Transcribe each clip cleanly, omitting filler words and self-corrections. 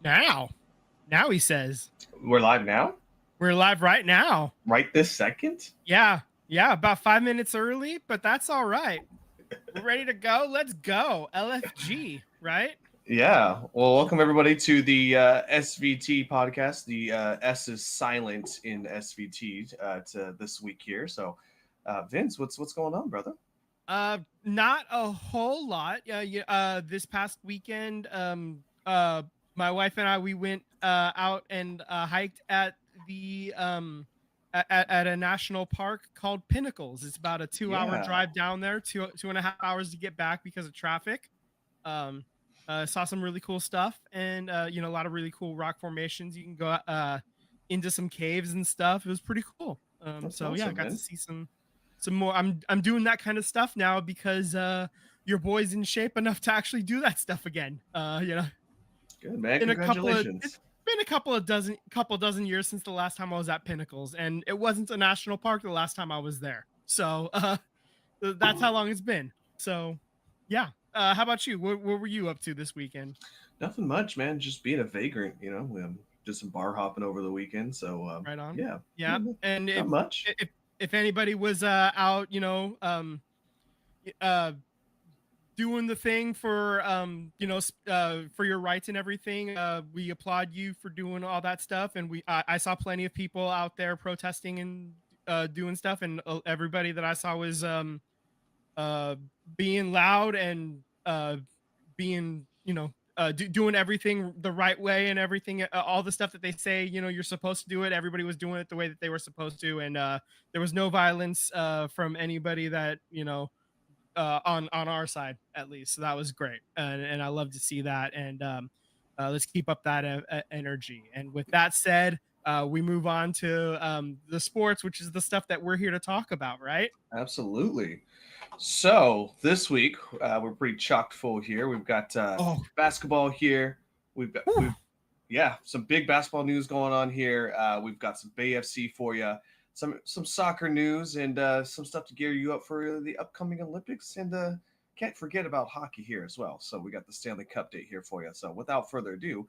Now he says. We're live now? We're live right now. Right this second? Yeah, about 5 minutes early, but that's all right. We're ready to go. Let's go. LFG, right? Yeah. Well, welcome everybody to the SVT podcast. The S is silent in SVT to this week here. So, Vince, what's going on, brother? Not a whole lot. This past weekend, my wife and I we went out and hiked at the at a national park called Pinnacles. It's about a 2 hour drive down there, 2.5 hours to get back because of traffic. Saw some really cool stuff, and a lot of really cool rock formations. You can go into some caves and stuff. It was pretty cool. Awesome, I got to see some more. I'm doing that kind of stuff now because your boy's in shape enough to actually do that stuff again. Good, man. It's Congratulations. been a couple dozen years since the last time I was at Pinnacles, and it wasn't a national park the last time I was there. So that's how long it's been. So yeah. How about you? What were you up to this weekend? Nothing much, man. Just being a vagrant, We did some bar hopping over the weekend. So Right on. Yeah. And not much. If anybody was out, doing the thing for for your rights and everything, we applaud you for doing all that stuff. And I saw plenty of people out there protesting and doing stuff, and everybody that I saw was being loud and being doing everything the right way and everything, all the stuff that they say you're supposed to do it. Everybody was doing it the way that they were supposed to, and there was no violence from anybody that on our side, at least. So that was great, and I love to see that. And let's keep up that energy. And with that said, we move on to the sports, which is the stuff that we're here to talk about, right? Absolutely. So this week we're pretty chocked full here. We've got basketball here. We've got some big basketball news going on here. We've got some Bay FC for you, some soccer news, and some stuff to gear you up for the upcoming Olympics. And can't forget about hockey here as well. So we got the Stanley Cup date here for you. So without further ado,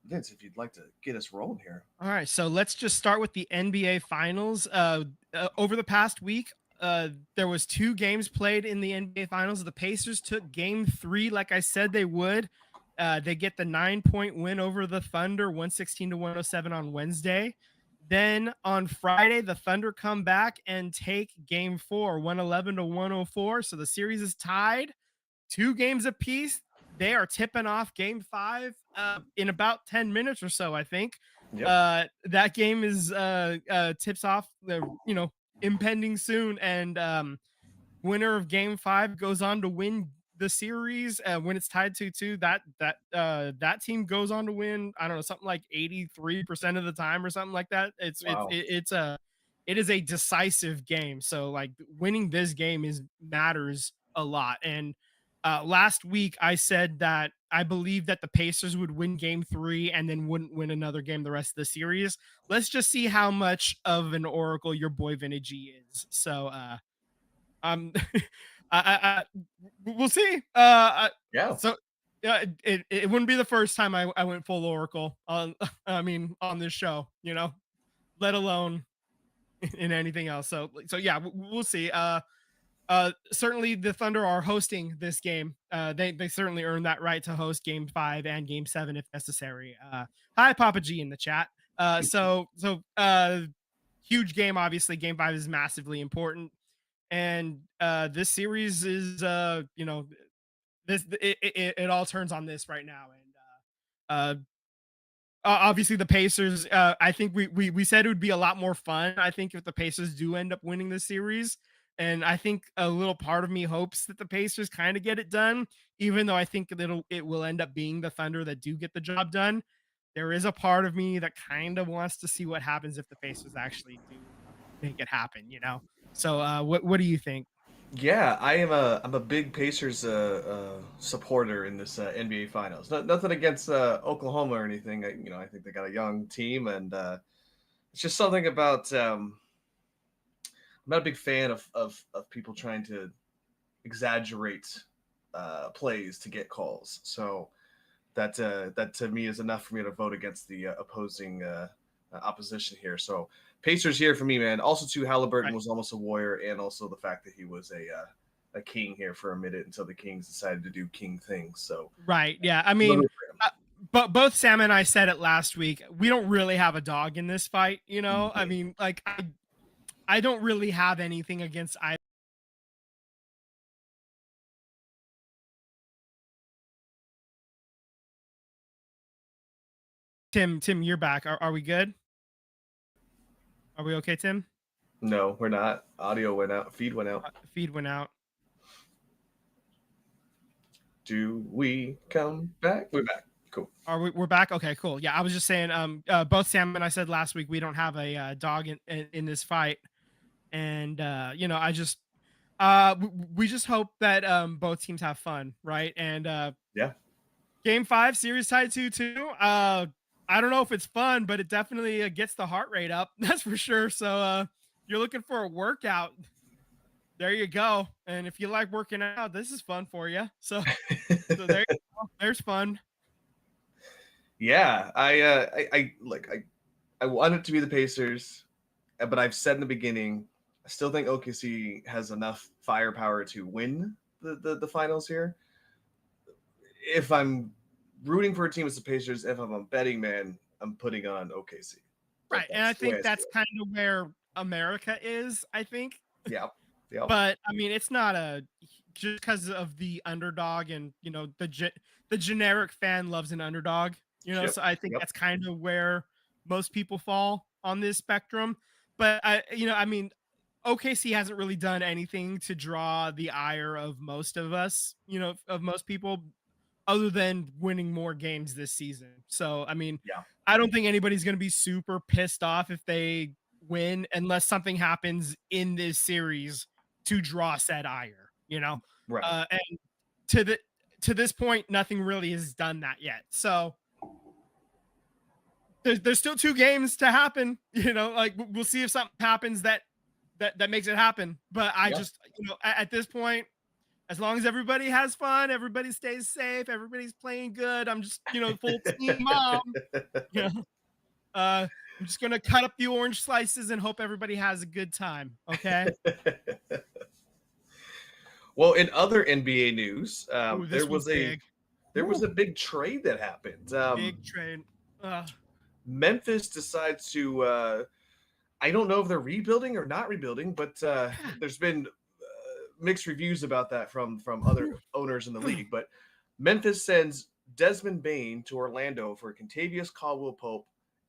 Vince, if you'd like to get us rolling here. All right, so let's just start with the NBA Finals. Over the past week, there was 2 games played in the NBA Finals. The Pacers took Game 3, like I said they would. They get the 9-point win over the Thunder, 116-107 on Wednesday. Then on Friday, the Thunder come back and take Game 4, 111-104. So the series is tied, 2 games apiece. They are tipping off Game 5 in about 10 minutes or so, I think. Yep. That game is tips off impending soon, and winner of Game 5 goes on to win the series. When it's tied 2-2, that team goes on to win, I don't know, something like 83% of the time or something like that. It is a decisive game. So like winning this game matters a lot. And last week I said that I believe that the Pacers would win Game 3 and then wouldn't win another game the rest of the series. Let's just see how much of an oracle your boy Vinny G is. So we'll see. So it wouldn't be the first time I went full oracle on this show, let alone in anything else. So yeah, we'll see. Certainly the Thunder are hosting this game. They certainly earned that right to host Game 5 and Game 7 if necessary. Hi, Papa G in the chat. Huge game. Obviously, Game 5 is massively important, and this series is it all turns on this right now. And obviously the Pacers. I think we said it would be a lot more fun. I think if the Pacers do end up winning this series. And I think a little part of me hopes that the Pacers kind of get it done, even though I think it will end up being the Thunder that do get the job done. There is a part of me that kind of wants to see what happens if the Pacers actually do make it happen, So what do you think? Yeah, I'm a big Pacers supporter in this NBA Finals. Nothing against Oklahoma or anything. I think they got a young team, and it's just something about. I'm not a big fan of people trying to exaggerate plays to get calls. So that to me is enough for me to vote against the opposing opposition here. So Pacers here for me, man. Also, too, Halliburton was almost a Warrior, and also the fact that he was a King here for a minute until the Kings decided to do King things. So yeah, I mean, but both Sam and I said it last week. We don't really have a dog in this fight, you know. Mm-hmm. I mean, like I don't really have anything against either. Tim, you're back. Are we good? Are we okay, Tim? No, we're not. Audio went out. Feed went out. Feed went out. Do we come back? We're back. Cool. We're back? Okay, cool. Yeah, I was just saying, both Sam and I said last week we don't have a dog in this fight. And, you know, I just, we just hope that both teams have fun, right? And yeah. Game 5, series tied 2-2. I don't know if it's fun, but it definitely gets the heart rate up. That's for sure. So you're looking for a workout. There you go. And if you like working out, this is fun for you. So there you go. There's fun. Yeah, I want it to be the Pacers, but I've said in the beginning, I still think OKC has enough firepower to win the finals here. If I'm rooting for a team as the Pacers, if I'm a betting man, I'm putting on OKC. Right, and I think that's kind of where America is, I think. Yeah. But I mean, it's not just because of the underdog, and you know the generic fan loves an underdog, you know. So I think that's kind of where most people fall on this spectrum. But I mean, OKC hasn't really done anything to draw the ire of most of us, you know, of most people, other than winning more games this season. So I mean, I don't think anybody's going to be super pissed off if they win, unless something happens in this series to draw said ire, you know. Right. And to this point, nothing really has done that yet. So there's still 2 games to happen, you know. Like we'll see if something happens that makes it happen. But I just, you know, at this point, as long as everybody has fun, everybody stays safe, everybody's playing good, I'm just, you know, full team mom. You know? I'm just gonna cut up the orange slices and hope everybody has a good time. Okay. Well, in other NBA news, there was a big trade that happened. Big trade. Memphis decides to. I don't know if they're rebuilding or not rebuilding, but there's been mixed reviews about that from other owners in the league. But Memphis sends Desmond Bane to Orlando for Kentavious Caldwell-Pope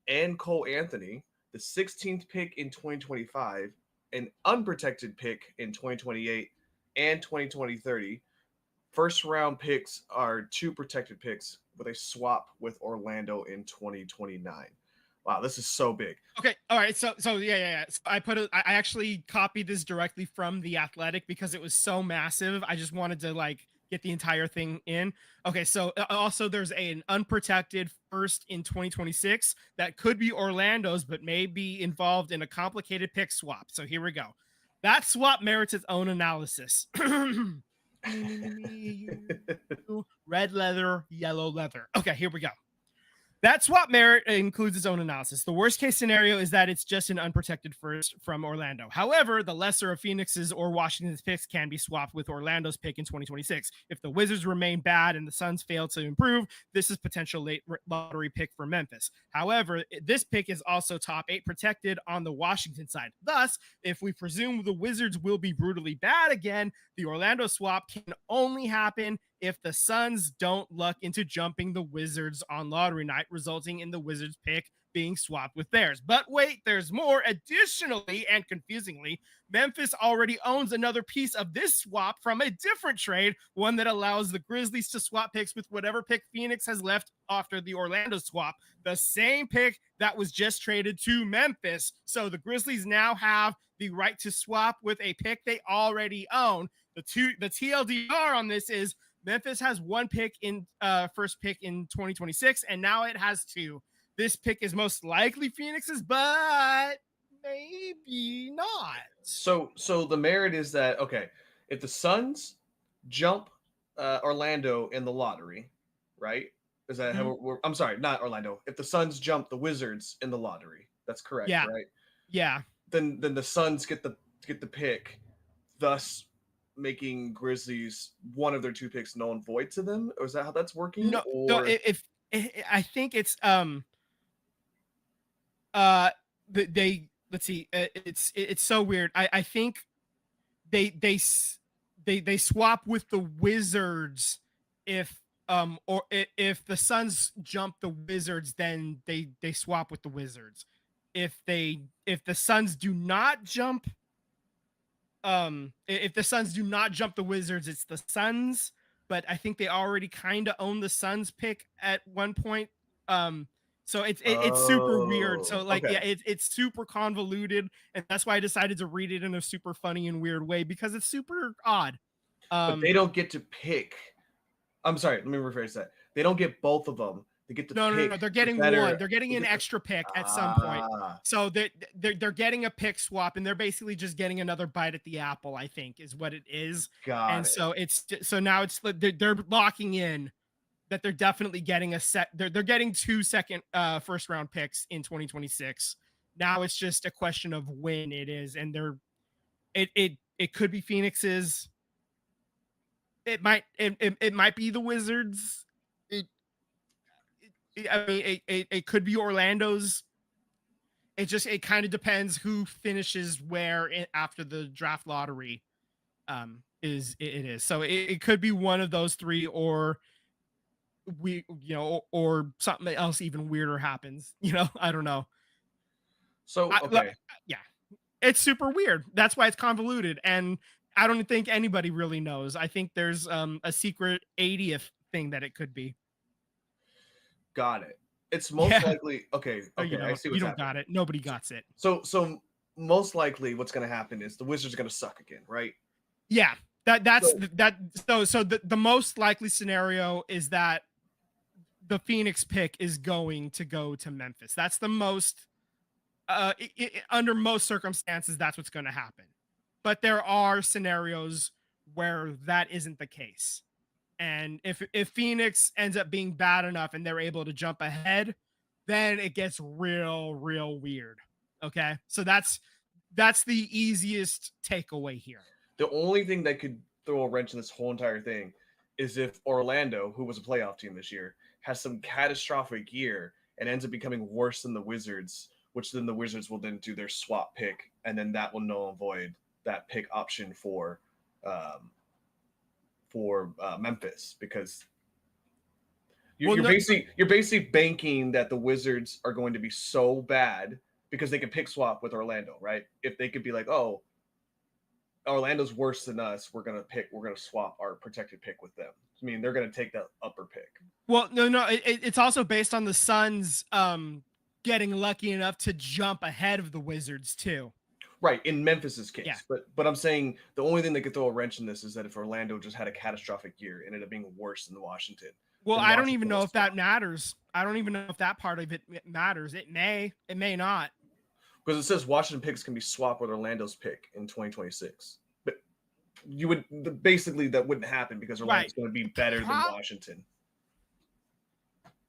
and Cole Anthony, the 16th pick in 2025, an unprotected pick in 2028 and 2030. First round picks are 2 protected picks with a swap with Orlando in 2029. Wow, this is so big. Okay, all right. So yeah. So I actually copied this directly from The Athletic because it was so massive. I just wanted to like get the entire thing in. Okay, so also there's an unprotected first in 2026 that could be Orlando's, but may be involved in a complicated pick swap. So here we go. That swap merits its own analysis. Red leather, yellow leather. Okay, here we go. That swap merit includes its own analysis. The worst case scenario is that it's just an unprotected first from Orlando. However, the lesser of Phoenix's or Washington's picks can be swapped with Orlando's pick in 2026. If the Wizards remain bad and the Suns fail to improve, this is potential late lottery pick for Memphis. However, this pick is also top 8 protected on the Washington side. Thus, if we presume the Wizards will be brutally bad again, the Orlando swap can only happen if the Suns don't luck into jumping the Wizards on lottery night, resulting in the Wizards pick being swapped with theirs. But wait, there's more. Additionally, and confusingly, Memphis already owns another piece of this swap from a different trade, one that allows the Grizzlies to swap picks with whatever pick Phoenix has left after the Orlando swap, the same pick that was just traded to Memphis. So the Grizzlies now have the right to swap with a pick they already own. The TLDR on this is Memphis has 1 pick in first pick in 2026, and now it has 2. This pick is most likely Phoenix's, but maybe not. So the merit is that, okay, if the Suns jump Orlando in the lottery, right? Is that how I'm sorry, not Orlando. If the Suns jump the Wizards in the lottery, that's correct, Yeah. right? Yeah. Then the Suns get the pick, thus making Grizzlies one of their 2 picks null and void to them. Or is that how that's working? No, Or if I think it's they let's see, it's so weird. I think they swap with the Wizards if if the Suns jump the Wizards, then they swap with the Wizards. If the Suns do not jump if the Suns do not jump the Wizards, it's the Suns, but I think they already kind of own the Suns pick at one point. So it's super weird. So like, okay. yeah, it's super convoluted, and that's why I decided to read it in a super funny and weird way, because it's super odd. But they don't get to pick. I'm sorry, let me rephrase that. They don't get both of them. They get to pick. No. They're getting one. They're getting an extra pick at some point. So they're getting a pick swap, and they're basically just getting another bite at the apple, I think, is what it is. Got it. So now it's they're locking in that they're definitely getting they're getting 2 second first round picks in 2026. Now it's just a question of when it is, and it could be Phoenix's. It might be the Wizards. It could be Orlando's. It kind of depends who finishes where after the draft lottery. Is so it could be one of those 3, or or something else even weirder happens. I don't know. So okay, yeah, it's super weird. That's why it's convoluted, and I don't think anybody really knows. I think there's a secret 80th thing that it could be. Got it. It's most likely okay. I see what's you don't happening. got it. Nobody got it. So most likely what's going to happen is the Wizards are going to suck again, right? Yeah. So the most likely scenario is that the Phoenix pick is going to go to Memphis. That's the most under most circumstances, that's what's going to happen. But there are scenarios where that isn't the case. And if Phoenix ends up being bad enough and they're able to jump ahead, then it gets real weird. Okay? So that's the easiest takeaway here. The only thing that could throw a wrench in this whole entire thing is if Orlando, who was a playoff team this year, has some catastrophic year and ends up becoming worse than the Wizards, which then the Wizards will then do their swap pick, and then that will null and void that pick option for Memphis, because you're basically banking that the Wizards are going to be so bad because they can pick swap with Orlando, right? If they could be like, oh, Orlando's worse than us, we're gonna swap our protected pick with them. I mean, they're gonna take that upper pick. Well, no, it's also based on the Suns getting lucky enough to jump ahead of the Wizards too. Right, in Memphis's case. Yeah. But I'm saying the only thing that could throw a wrench in this is that if Orlando just had a catastrophic year and ended up being worse than Washington. Well, I don't even know if that matters. I don't even know if that part of it matters. It may not. Because it says Washington picks can be swapped with Orlando's pick in 2026. But you would basically, that wouldn't happen because Orlando's going to be better than Washington.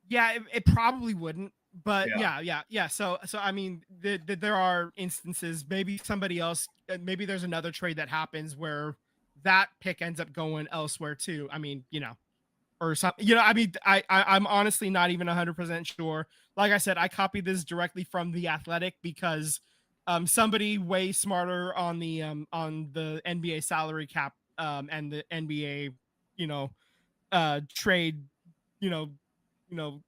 Yeah, it probably wouldn't. But yeah. So I mean, there are instances. Maybe somebody else. Maybe there's another trade that happens where that pick ends up going elsewhere too. I mean, or something. I mean, I'm honestly not even 100% sure. Like I said, I copied this directly from The Athletic because somebody way smarter on the NBA salary cap and the NBA trade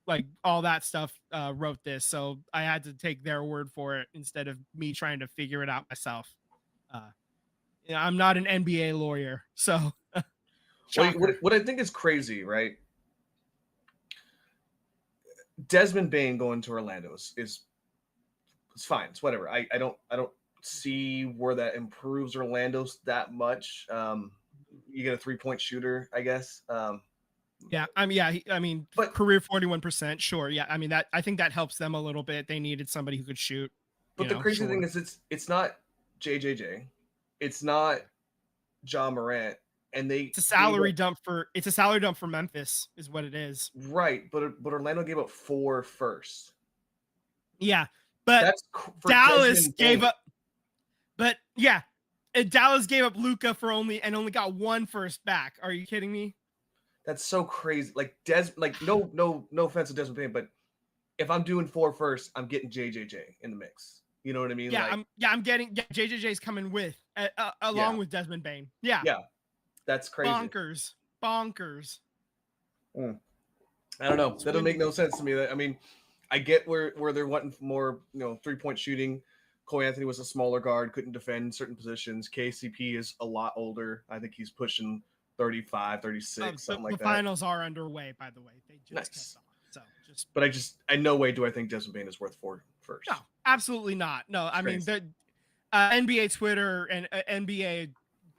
like all that stuff wrote this, so I had to take their word for it instead of me trying to figure it out myself. I'm not an NBA lawyer, so what I think is crazy, right? Desmond Bane going to Orlando is it's fine. It's whatever. I don't see where that improves Orlando's that much. You get a 3-point shooter, I guess. Yeah, I mean, but career 41%, sure. Yeah, I mean I think that helps them a little bit. They needed somebody who could shoot. But the crazy thing is it's not JJJ, it's not John Morant, and they it's a salary dump for Memphis is what it is. Right, but Orlando gave up 4 firsts. Yeah, but Dallas gave up. But yeah, Dallas gave up Luka for only got 1 first back. Are you kidding me? That's so crazy. Like no offense to Desmond Bane, but if I'm doing 4 firsts, I'm getting JJJ in the mix. You know what I mean? Yeah, I'm getting JJJ's coming with along with Desmond Bane. Yeah. Yeah. That's crazy. Bonkers. I don't know. That doesn't make no sense to me. I mean, I get where they're wanting more, 3-point shooting. Cole Anthony was a smaller guard, couldn't defend certain positions. KCP is a lot older. I think he's pushing 35, 36, something like that. The finals are underway, by the way. They just kept on. So but in no way do I think Desmond Bane is worth 4 first. No, absolutely not. No, I mean, the NBA Twitter and NBA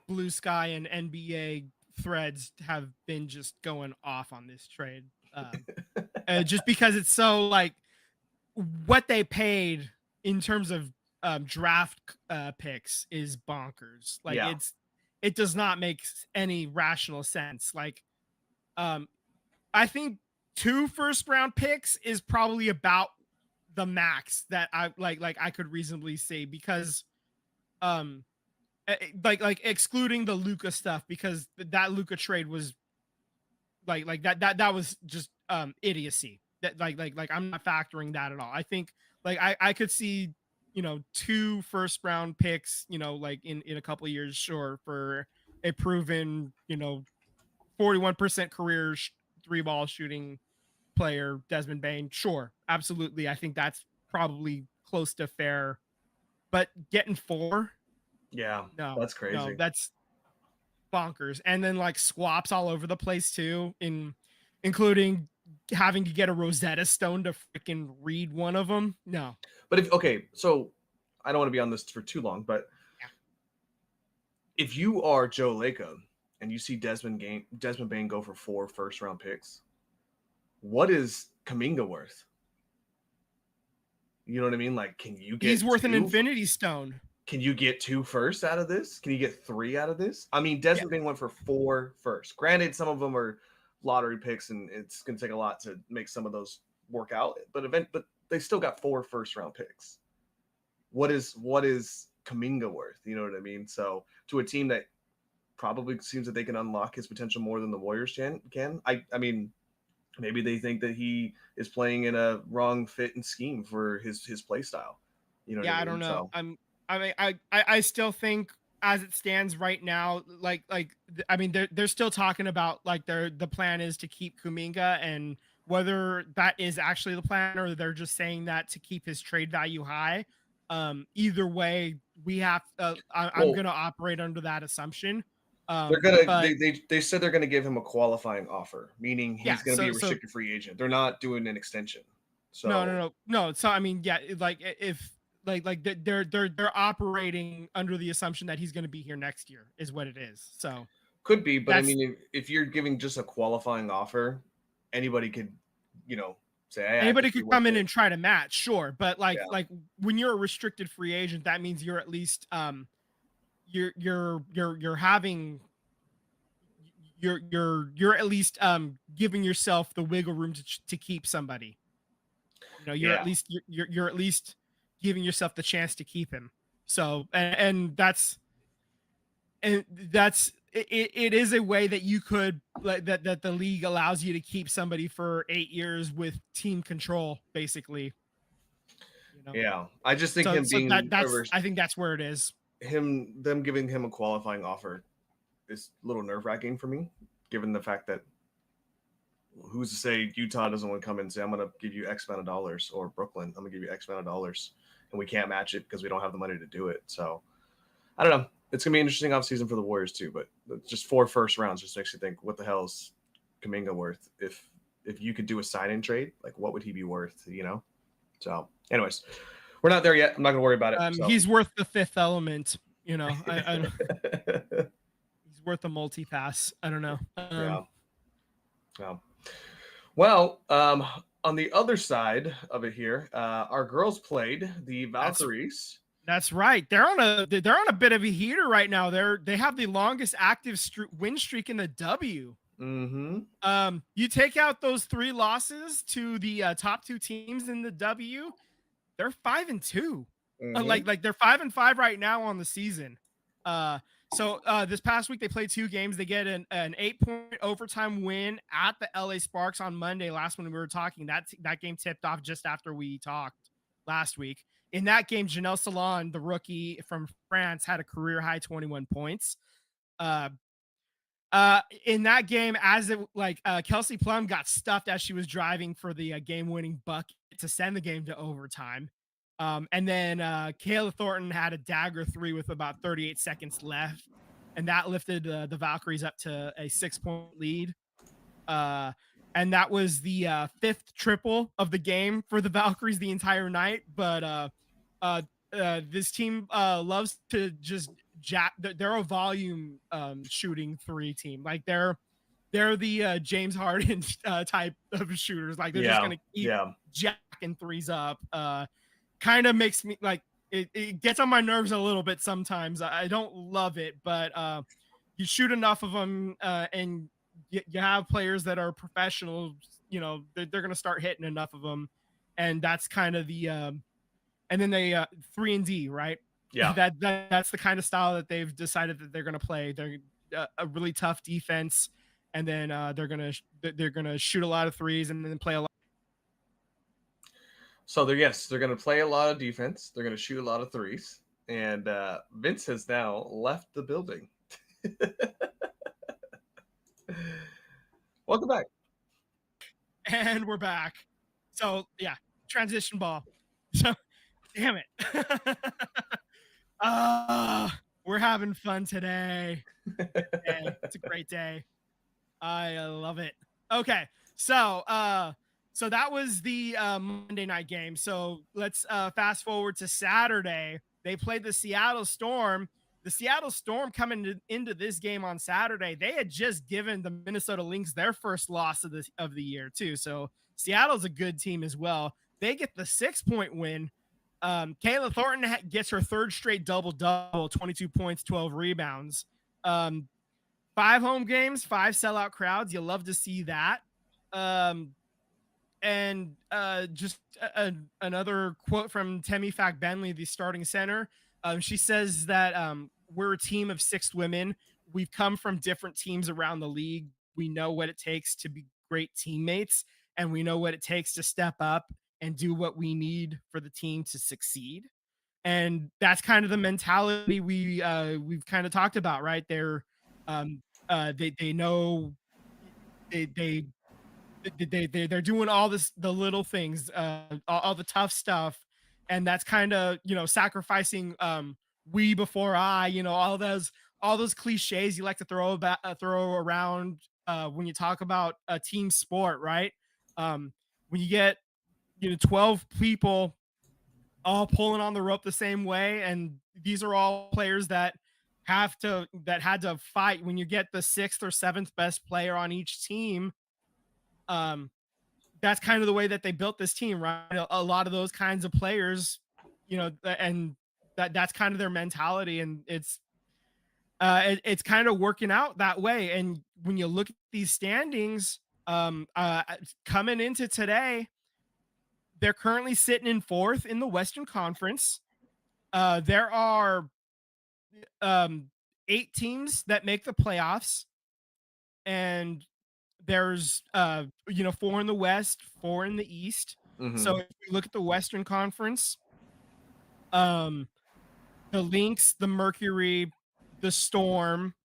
Blue Sky and NBA threads have been just going off on this trade. Just because it's so like what they paid in terms of draft picks is bonkers. Like it does not make any rational sense. Like I think 2 first-round picks is probably about the max that I like I could reasonably see, because like excluding the Luka stuff, because that Luka trade was like that was just idiocy. That like I'm not factoring that at all. I think like I could see 2 first-round picks like in a couple of years, sure, for a proven 41% career 3-ball shooting player, Desmond Bane. Sure, absolutely. I think that's probably close to fair, but getting 4, no, that's crazy. No, that's bonkers. And then like swaps all over the place too, including having to get a Rosetta Stone to freaking read one of them. No, but so I don't want to be on this for too long, but if you are Joe Lacob and you see Desmond Bane go for 4 first-round picks, what is Kuminga worth? You know what I mean? Like, can you get? He's worth an Infinity Stone. Can you get 2 firsts out of this? Can you get 3 out of this? I mean, Desmond Bane went for 4 firsts. Granted, some of them are lottery picks, and it's going to take a lot to make some of those work out. But they still got 4 first-round picks. What is Kuminga worth? You know what I mean? So to a team that probably seems that they can unlock his potential more than the Warriors can. I mean, maybe they think that he is playing in a wrong fit and scheme for his play style. You know? Yeah, I don't know. So, I still think as it stands right now, like I mean, they're still talking about like the plan is to keep Kuminga, and whether that is actually the plan or they're just saying that to keep his trade value high. Either way, we have. I'm going to operate under that assumption. They're gonna. They said they're going to give him a qualifying offer, meaning he's going to be a restricted free agent. They're not doing an extension. So no. So I mean, yeah, like if they're operating under the assumption that he's going to be here next year is what it is. So could be, but I mean, if you're giving just a qualifying offer, anybody could, say anybody could come in and try to match, sure, but like when you're a restricted free agent, that means you're at least you're having you're at least giving yourself the wiggle room to keep somebody. You're at least giving yourself the chance to keep him. So and that's it is a way that you could that the league allows you to keep somebody for 8 years with team control, basically. Yeah, I just think I think that's where it is. Them giving him a qualifying offer is a little nerve-wracking for me, given the fact that who's to say Utah doesn't want to come in and say, I'm going to give you X amount of dollars, or Brooklyn, I'm going to give you X amount of dollars, and we can't match it because we don't have the money to do it. So I don't know. It's going to be an interesting offseason for the Warriors too, but just 4 first rounds just makes you think, what the hell is Kuminga worth? If you could do a sign-in trade, like what would he be worth, So anyways, we're not there yet. I'm not going to worry about it. He's worth the 5th element, he's worth a multi-pass. I don't know. Yeah. Well, on the other side of it here, our girls played the Valkyries. That's right. They're on a bit of a heater right now. They have the longest active win streak in the W. You take out those 3 losses to the top 2 teams in the W, they're 5-2. Like they're 5-5 right now on the season. So this past week they played 2 games. They get an 8-point overtime win at the LA Sparks on Monday. Last when we were talking, that game tipped off just after we talked last week. In that game, Janelle Salon, the rookie from France, had a career high 21 points. In that game, Kelsey Plum got stuffed as she was driving for the game-winning bucket to send the game to overtime. And then Kayla Thornton had a dagger 3 with about 38 seconds left, and that lifted the Valkyries up to a 6-point lead. And that was the 5th triple of the game for the Valkyries the entire night. But this team loves to just jack. They're a volume shooting 3 team. Like they're the James Harden type of shooters. Like they're just gonna keep jacking 3s up. Kind of makes me like it gets on my nerves a little bit sometimes. I don't love it, but you shoot enough of them and you have players that are professionals, you know, they're going to start hitting enough of them. And that's kind of the and then they 3-and-D, right? Yeah. That's the kind of style that they've decided that they're going to play. They're a really tough defense, and then they're going to shoot a lot of 3s and then play a lot. So they're going to play a lot of defense. They're going to shoot a lot of 3s. And Vince has now left the building. Welcome back. And we're back. So yeah, transition ball. So damn it. We're having fun today. It's a great day. I love it. Okay. So that was the Monday night game. So let's fast forward to Saturday. They played the Seattle Storm. The Seattle Storm coming into this game on Saturday, they had just given the Minnesota Lynx their first loss of the year too. So Seattle's a good team as well. They get the 6-point win. Kayla Thornton gets her 3rd straight double-double, 22 points, 12 rebounds. 5 home games, 5 sellout crowds. You love to see that. And just another quote from Temi Fack-Benley, the starting center. She says that we're a team of 6 women. We've come from different teams around the league. We know what it takes to be great teammates, and we know what it takes to step up and do what we need for the team to succeed. And that's kind of the mentality we've kind of talked about, right? They're they know they're doing all the little things, all the tough stuff, and that's kind of, you know, sacrificing we before I, you know, all those cliches you like to throw around when you talk about a team sport, right? When you get, you know, 12 people all pulling on the rope the same way, and these are all players that had to fight. When you get the 6th or 7th best player on each team, that's kind of the way that they built this team, right? A lot of those kinds of players, you know, and that's kind of their mentality, and it's kind of working out that way. And when you look at these standings, coming into today, they're currently sitting in 4th in the Western Conference. There are 8 teams that make the playoffs, and there's 4 in the West, 4 in the East. Mm-hmm. So if you look at the Western Conference, the Lynx, the Mercury, the Storm,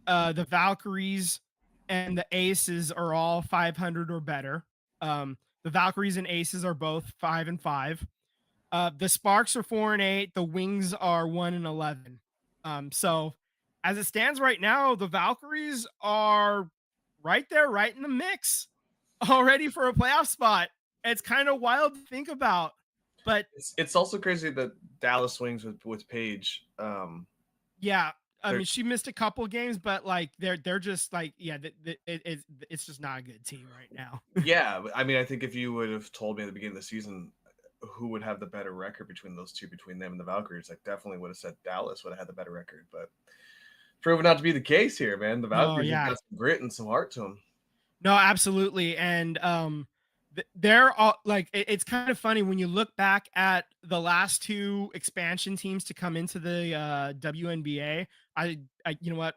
the Valkyries, and the Aces are all 500 or better. The Valkyries and Aces are both 5-5. The Sparks are 4-8. The Wings are 1-11. So as it stands right now, the Valkyries are right there, right in the mix already for a playoff spot. It's kind of wild to think about, but it's also crazy that Dallas Wings with Paige. Yeah. I mean, she missed a couple games, but like they're just like, yeah, it's just not a good team right now. Yeah, I mean, I think if you would have told me at the beginning of the season, who would have the better record between those two, between them and the Valkyries. I definitely would have said Dallas would have had the better record, but proven not to be the case here, man. The Valkyries have got some grit and some heart to them. No, absolutely. And they're all like, it's kind of funny when you look back at the last two expansion teams to come into the WNBA. You know what?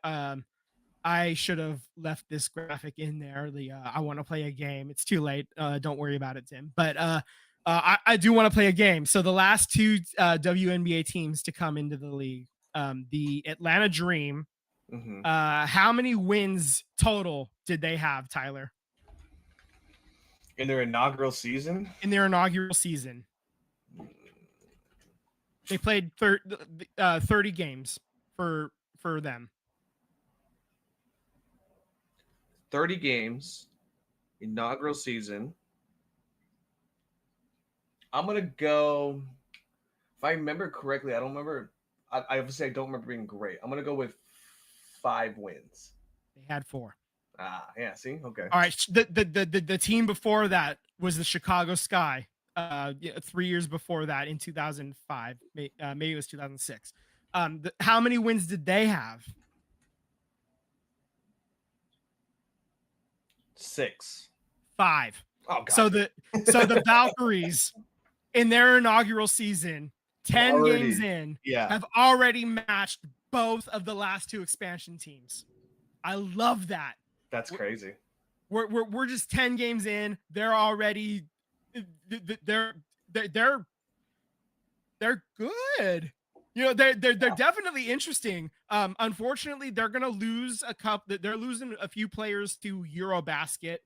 I should have left this graphic in there. I want to play a game. It's too late. Don't worry about it, Tim. But I do want to play a game. So the last two WNBA teams to come into the league, the Atlanta Dream. Mm-hmm. How many wins total did they have, Tyler? In their inaugural season? They played 30 games for them. 30 games, inaugural season. I'm going to go, if I remember correctly, I don't remember. I obviously I don't remember being great. I'm going to go with 5 wins. They had 4. Yeah, see? Okay. All right. The team before that was the Chicago Sky. 3 years before that in 2005. Maybe it was 2006. How many wins did they have? 6. 5. Oh, God. So the Valkyries in their inaugural season, 10 games in, have already matched both of the last two expansion teams. I love that. That's crazy. We're just 10 games in. They're already they're good. You know, they're definitely interesting. Unfortunately, they're gonna lose they're losing a few players to Eurobasket.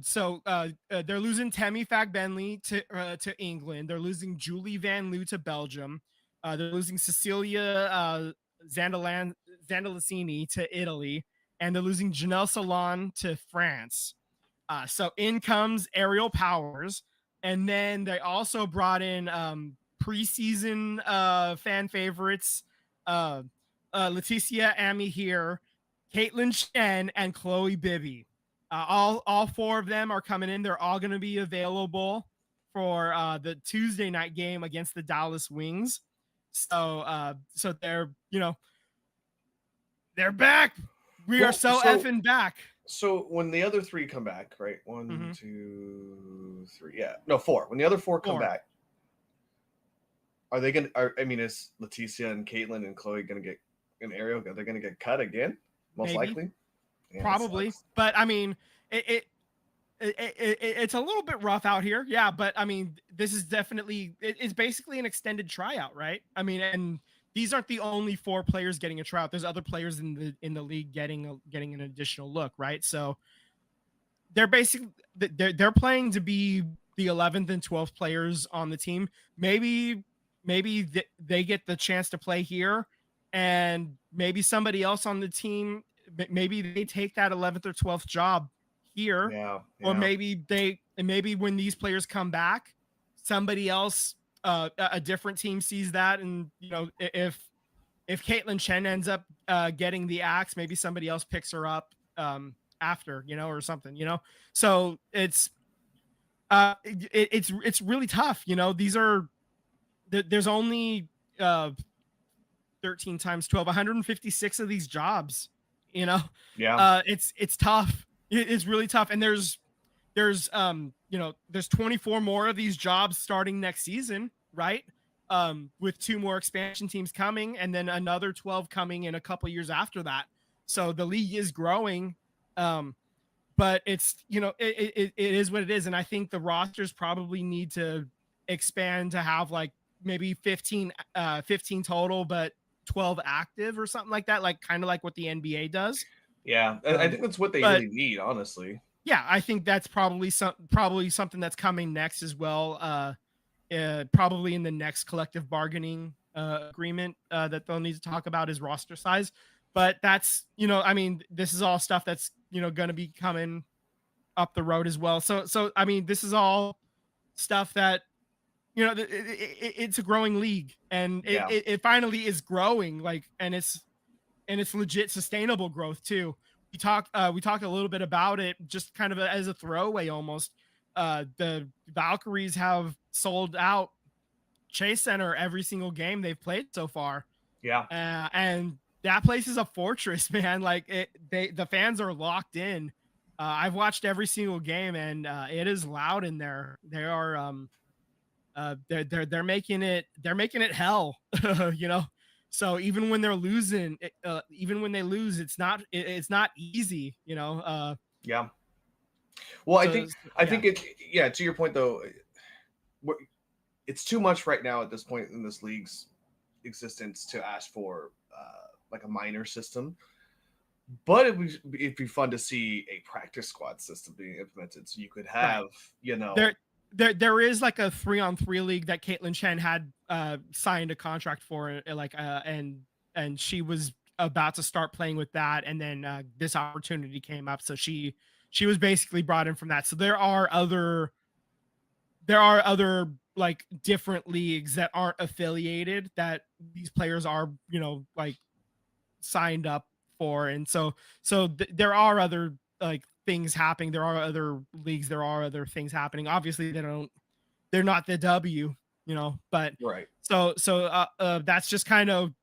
So they're losing Tammy Fagbenley to England. They're losing Julie Van Loo to Belgium. They're losing Cecilia Zandalicini to Italy, and they're losing Janelle Salon to France. So in comes Aerial Powers, and then they also brought in preseason fan favorites Leticia Amihir, Caitlin Chen, and Chloe Bibby. All 4 of them are coming in. They're all going to be available for the Tuesday night game against the Dallas Wings. So they're, they're back. We are so effing back. So when the other 3 come back, right? 1, 2, 3. Yeah. No, 4. When the other 4 come back, are they going to, is Leticia and Caitlin and Chloe going to get an Ariel? Are they going to get cut again? Most likely. Yeah, probably. But it's a little bit rough out here. Yeah. But this is definitely, it's basically an extended tryout, right? And these aren't the only 4 players getting a tryout. There's other players in the league getting an additional look, right? So they're basically they're playing to be the 11th and 12th players on the team. Maybe they get the chance to play here, and maybe somebody else on the team, maybe they take that 11th or 12th job here. Yeah. Or maybe when these players come back, somebody else, a different team sees that, and if Caitlin Chen ends up getting the axe, maybe somebody else picks her up after, or something, So it's really tough. There's only 13 times 12, 156 of these jobs. It's tough. It's really tough, and there's 24 more of these jobs starting next season, right? With 2 more expansion teams coming, and then another 12 coming in a couple years after that. So the league is growing, but it's it is what it is, and I think the rosters probably need to expand to have like maybe 15 total, but 12 active or something like that, like kind of like what the NBA does. Yeah, I think that's what they really need, honestly. Yeah, I think that's probably something that's coming next as well. Probably in the next collective bargaining agreement that they'll need to talk about is roster size. But that's, this is all stuff that's, going to be coming up the road as well. So this is all stuff that, it's a growing league, and it finally is growing, and it's legit sustainable growth too. We talked a little bit about it, just kind of as a throwaway almost. The Valkyries have sold out Chase Center every single game they've played so far. Yeah. And that place is a fortress, man. Like the fans are locked in. I've watched every single game, and it is loud in there. They are they're making it hell, you know. So even when they're losing, even when they lose, it's not easy, you know. Yeah. Well, so, I think it. To your point though, it's too much right now at this point in this league's existence to ask for like a minor system. But it'd be fun to see a practice squad system being implemented, so you could have, you know, there is like a 3-on-3 league that Caitlin Chen had signed a contract for, like and she was about to start playing with that, and then this opportunity came up, so she was basically brought in from that. So there are other like different leagues that aren't affiliated that these players are, you know, like signed up for. And so there are other like things happening. There are other leagues, there are other things happening. Obviously they're not the W, you know, but right. So that's just kind of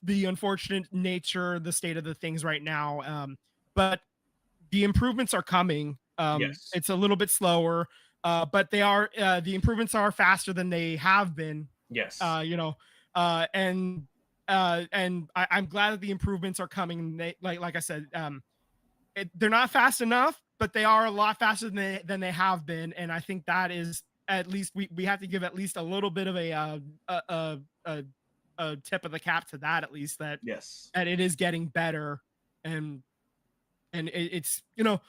the unfortunate nature, the state of the things right now. But the improvements are coming. Yes. It's a little bit slower, but they are, the improvements are faster than they have been. Yes. You know, and I'm glad that the improvements are coming. They, like I said, they're not fast enough, but they are a lot faster than they have been. And I think that is, at least we have to give at least a little bit of a tip of the cap to that, at least that yes, that it is getting better, and it's, you know,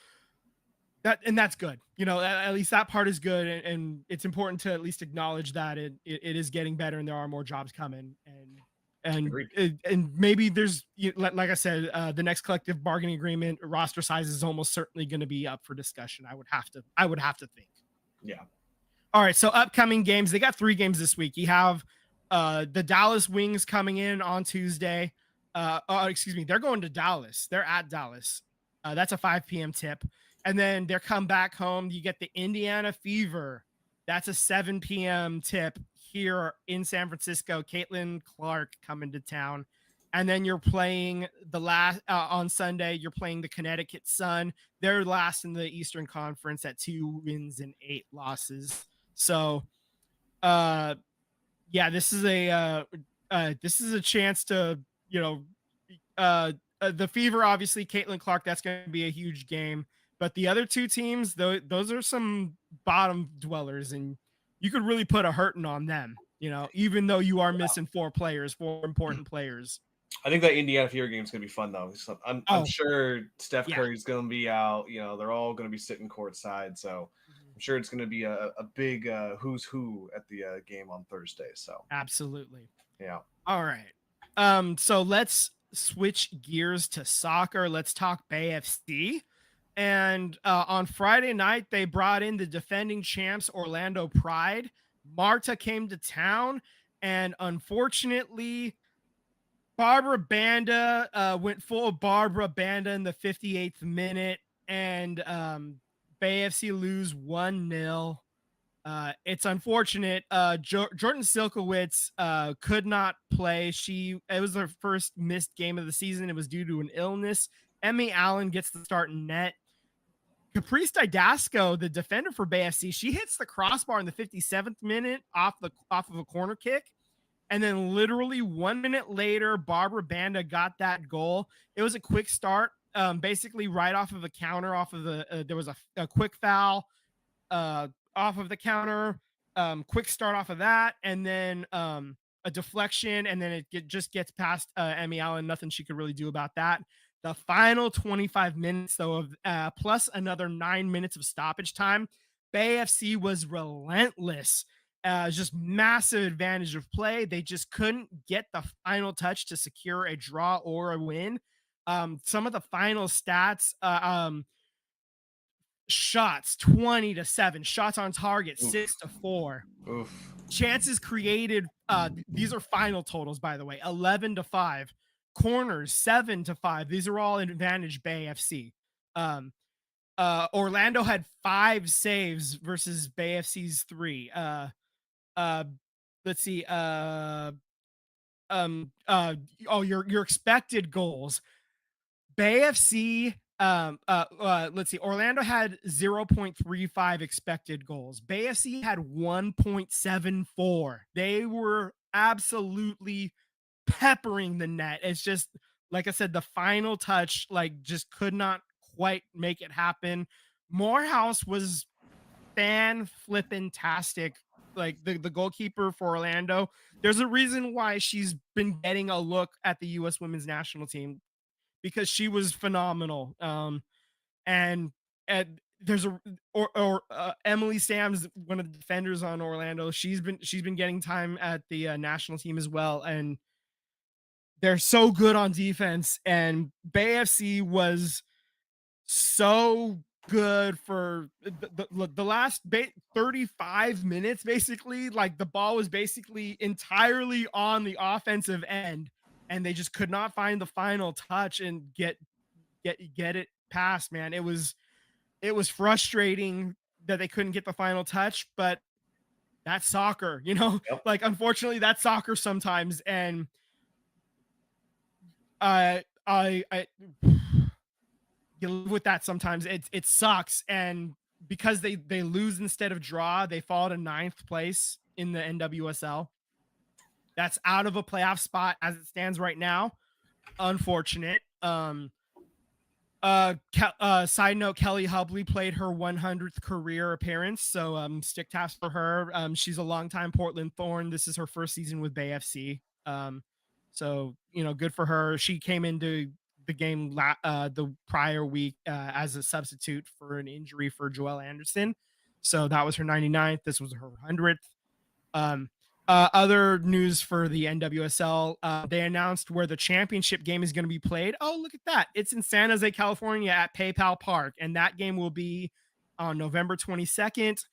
that's good. You know, at least that part is good, and it's important to at least acknowledge that it is getting better, and there are more jobs coming, and maybe there's, like I said, the next collective bargaining agreement roster size is almost certainly going to be up for discussion. I would have to think. Yeah. All right. So upcoming games, they got 3 games this week. You have the Dallas Wings coming in on Tuesday. Excuse me, they're going to Dallas. They're at Dallas. That's a 5 p.m. tip. And then they're come back home. You get the Indiana Fever. That's a 7 p.m. tip here in San Francisco. Caitlin Clark coming to town. And then you're playing the last on Sunday. You're playing the Connecticut Sun. They're last in the Eastern Conference at 2 wins and 8 losses. So, yeah, this is a chance to, you know, the Fever, obviously, Caitlin Clark, that's going to be a huge game. But the other 2 teams, those are some bottom dwellers, and you could really put a hurting on them, you know, even though you are missing 4 important players. I think that Indiana Fever game is going to be fun, though. I'm sure Steph Curry's going to be out. You know, they're all going to be sitting courtside. So I'm sure it's going to be a big who's who at the game on Thursday. So absolutely. Yeah. All right. So let's switch gears to soccer. Let's talk Bay FC. And on Friday night, they brought in the defending champs Orlando Pride. Marta came to town, and unfortunately, Barbara Banda went full Barbara Banda in the 58th minute, and Bay FC lose 1-0. It's unfortunate. Jordan Silkowitz could not play. It was her first missed game of the season. It was due to an illness. Emmy Allen gets the start in net. Caprice Didasco, the defender for Bay FC, she hits the crossbar in the 57th minute off of a corner kick. And then literally 1 minute later, Barbara Banda got that goal. It was a quick start, basically right off of a counter, there was a quick foul off of the counter, quick start off of that, and then a deflection, and then it just gets past Emmy Allen. Nothing she could really do about that. The final 25 minutes, though, of plus another 9 minutes of stoppage time, Bay FC was relentless. Just massive advantage of play. They just couldn't get the final touch to secure a draw or a win. Some of the final stats, shots 20-7, shots on target 6-4. Oof. Chances created, these are final totals, by the way, 11-5. Corners 7-5. These are all advantage Bay FC. Orlando had 5 saves versus Bay FC's 3. Let's see. Your expected goals. Bay FC, let's see. Orlando had 0.35 expected goals. Bay FC had 1.74. They were absolutely peppering the net. It's just, like I said, the final touch, like, just could not quite make it happen. Morehouse was fan-flippin-tastic. Like, the goalkeeper for Orlando, there's a reason why she's been getting a look at the U.S. women's national team, because she was phenomenal. And there's Emily Sams, one of the defenders on Orlando. She's been getting time at the national team as well, and they're so good on defense. And Bay FC was so good for the last 35 minutes, basically. Like, the ball was basically entirely on the offensive end, and they just could not find the final touch and get it past, man. It was frustrating that they couldn't get the final touch, but that's soccer, Yep. Like, unfortunately, that's soccer sometimes. And I you live with that sometimes. It sucks. And because they lose instead of draw, they fall to 9th place in the NWSL. That's out of a playoff spot as it stands right now. Unfortunate. Side note, Kelly Hubley played her 100th career appearance, so stick taps for her. She's a longtime Portland Thorn. This is her first season with Bay FC. So good for her. She came into the game the prior week as a substitute for an injury for Joelle Anderson. So that was her 99th. This was her 100th. Other news for the NWSL, they announced where the championship game is going to be played. Oh, look at that. It's in San Jose, California at PayPal Park, and that game will be on November 22nd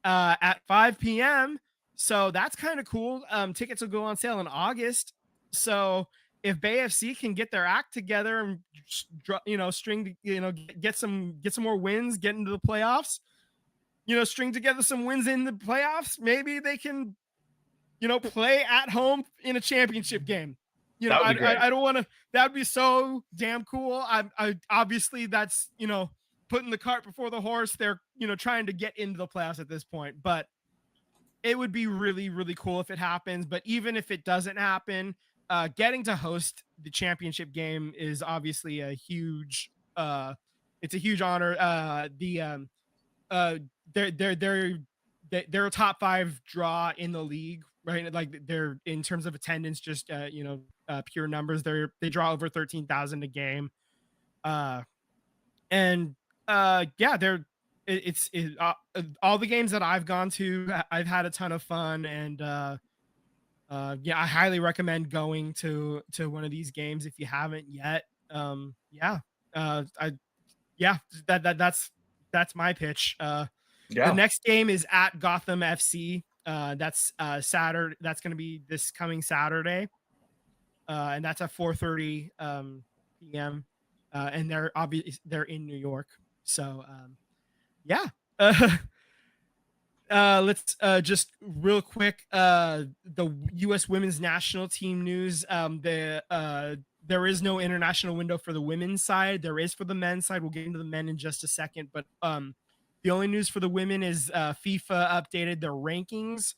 at 5 p.m. So that's kind of cool. Tickets will go on sale in August. So if Bay FC can get their act together and get some more wins, get into the playoffs, string together some wins in the playoffs, maybe they can play at home in a championship game. I don't want to. That would be so damn cool. I obviously that's putting the cart before the horse. They're trying to get into the playoffs at this point, but it would be really, really cool if it happens. But even if it doesn't happen, getting to host the championship game is obviously a huge. It's a huge honor. They're a top 5 draw in the league, right? Like, they're, in terms of attendance, just pure numbers, they draw over 13,000 a game. It's all the games that I've gone to, I've had a ton of fun. And I highly recommend going to one of these games if you haven't yet. That's my pitch. The next game is at Gotham FC. That's Saturday. That's going to be this coming Saturday, and that's at 4:30 p.m. And they're in New York. So let's just real quick, the U.S. women's national team news. There is no international window for the women's side. There is for the men's side. We'll get into the men in just a second, but the only news for the women is FIFA updated their rankings.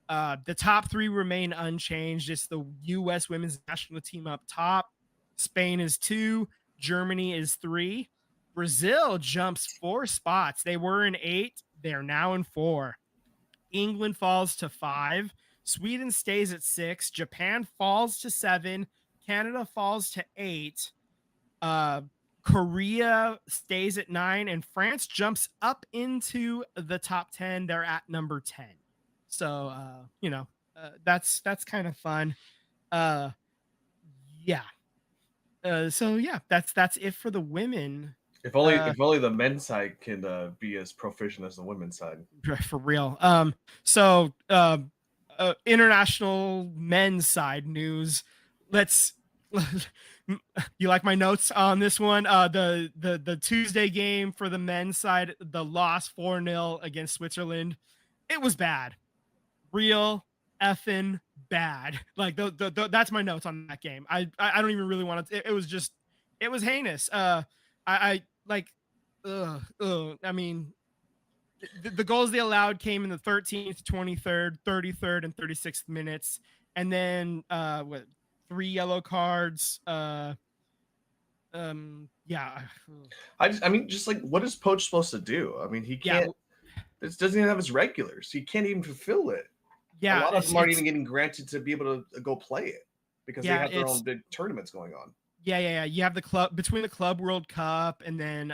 The top 3 remain unchanged. It's the U.S. women's national team up top. Spain is 2. Germany is 3. Brazil jumps 4 spots. They were in 8. They're now in 4. England falls to 5. Sweden stays at 6. Japan falls to 7. Canada falls to 8. Korea stays at 9, and France jumps up into the top 10. They're at number 10. So, that's kind of fun. That's it for the women. If only the men's side can be as proficient as the women's side. For real. International men's side news. Let's You like my notes on this one? The Tuesday game for the men's side, the loss 4-0 against Switzerland. It was bad. Real effing bad. Like that's my notes on that game. I don't even really want to. It was just, it was heinous. I like, I mean, the goals they allowed came in the 13th, 23rd, 33rd, and 36th minutes, and then 3 yellow cards. Yeah. I mean, just like, what is Poach supposed to do? I mean, he can't. This doesn't even have his regulars. He can't even fulfill it. Yeah, a lot of them aren't even getting granted to be able to go play it because they have their own big tournaments going on. Yeah. You have the club, between the Club World Cup and then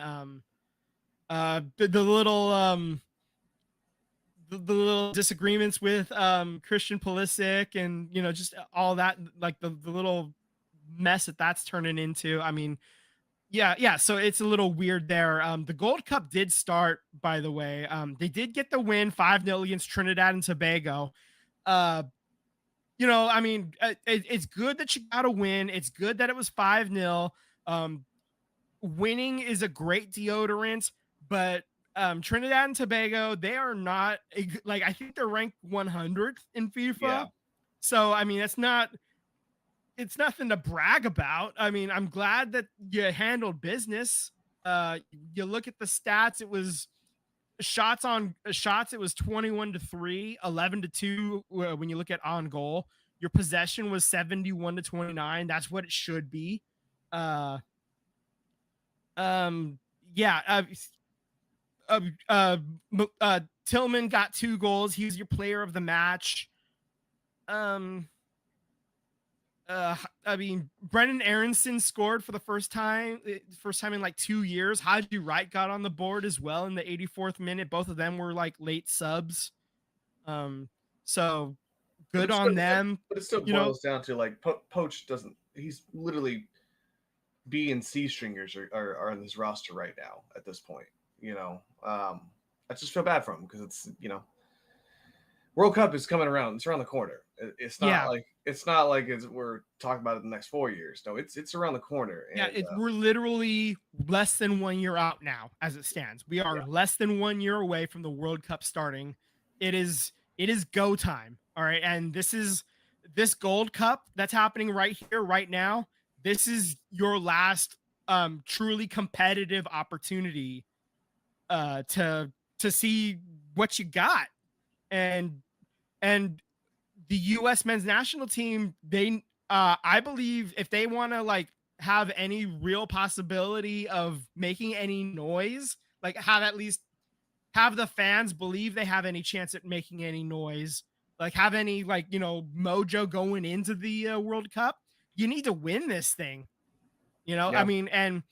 the little the little disagreements with Christian Pulisic and, you know, just all that, like the little mess that's turning into. I mean, yeah. So it's a little weird there. The Gold Cup did start, by the way. They did get the win 5-0 against Trinidad and Tobago. You know, I mean, it's good that you got a win. It's good that it was 5-0. Winning is a great deodorant, but Trinidad and Tobago, they are not, like, I think they're ranked 100th in FIFA. Yeah. So, I mean, it's nothing to brag about. I mean, I'm glad that you handled business. You look at the stats, it was shots, it was 21-3, 11-2 when you look at on goal. Your possession was 71-29. That's what it should be. Tillman got 2 goals. He was your player of the match. I mean, Brendan Aronson scored for the first time in like 2 years. Haji Wright got on the board as well in the 84th minute. Both of them were like late subs. So good on them. But it still boils down to, like, Poach doesn't. He's literally B and C stringers are on his roster right now at this point. You know, I just feel bad for him because it's, you know, World Cup is coming around. It's around the corner. It's not like we're talking about it the next 4 years. No, it's around the corner. And, we're literally less than 1 year out now, as it stands. We are less than 1 year away from the World Cup starting. It is go time. All right, and this Gold Cup that's happening right here, right now. This is your last truly competitive opportunity to see what you got. And the U.S. men's national team, they I believe if they want to, like, have any real possibility of making any noise, like have the fans believe they have any chance at making any noise, like have any, like, you know, mojo going into the World Cup, you need to win this thing. You know, I mean, and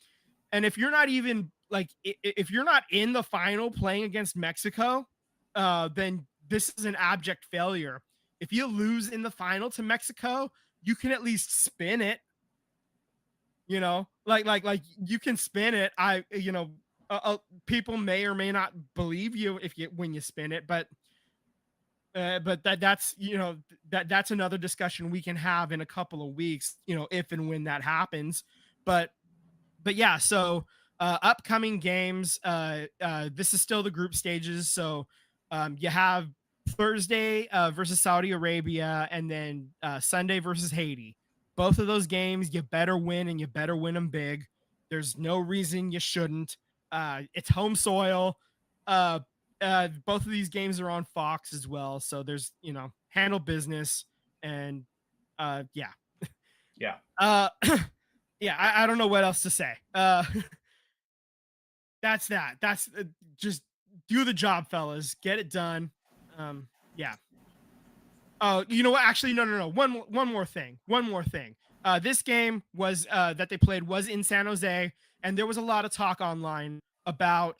if you're not even, like, if you're not in the final playing against Mexico, then this is an abject failure. If you lose in the final to Mexico, you can at least spin it. You know, like you can spin it. People may or may not believe you when you spin it, but that's, you know, that's another discussion we can have in a couple of weeks, you know, if and when that happens. But yeah, so upcoming games, this is still the group stages. So you have Thursday versus Saudi Arabia, and then Sunday versus Haiti. Both of those games you better win, and you better win them big. There's no reason you shouldn't. It's home soil. Both of these games are on Fox as well, so there's, you know, handle business. And yeah. I don't know what else to say. That's that. That's just do the job, fellas. Get it done. Yeah. Oh, you know what? Actually, no. One more thing. This game was that they played was in San Jose, and there was a lot of talk online about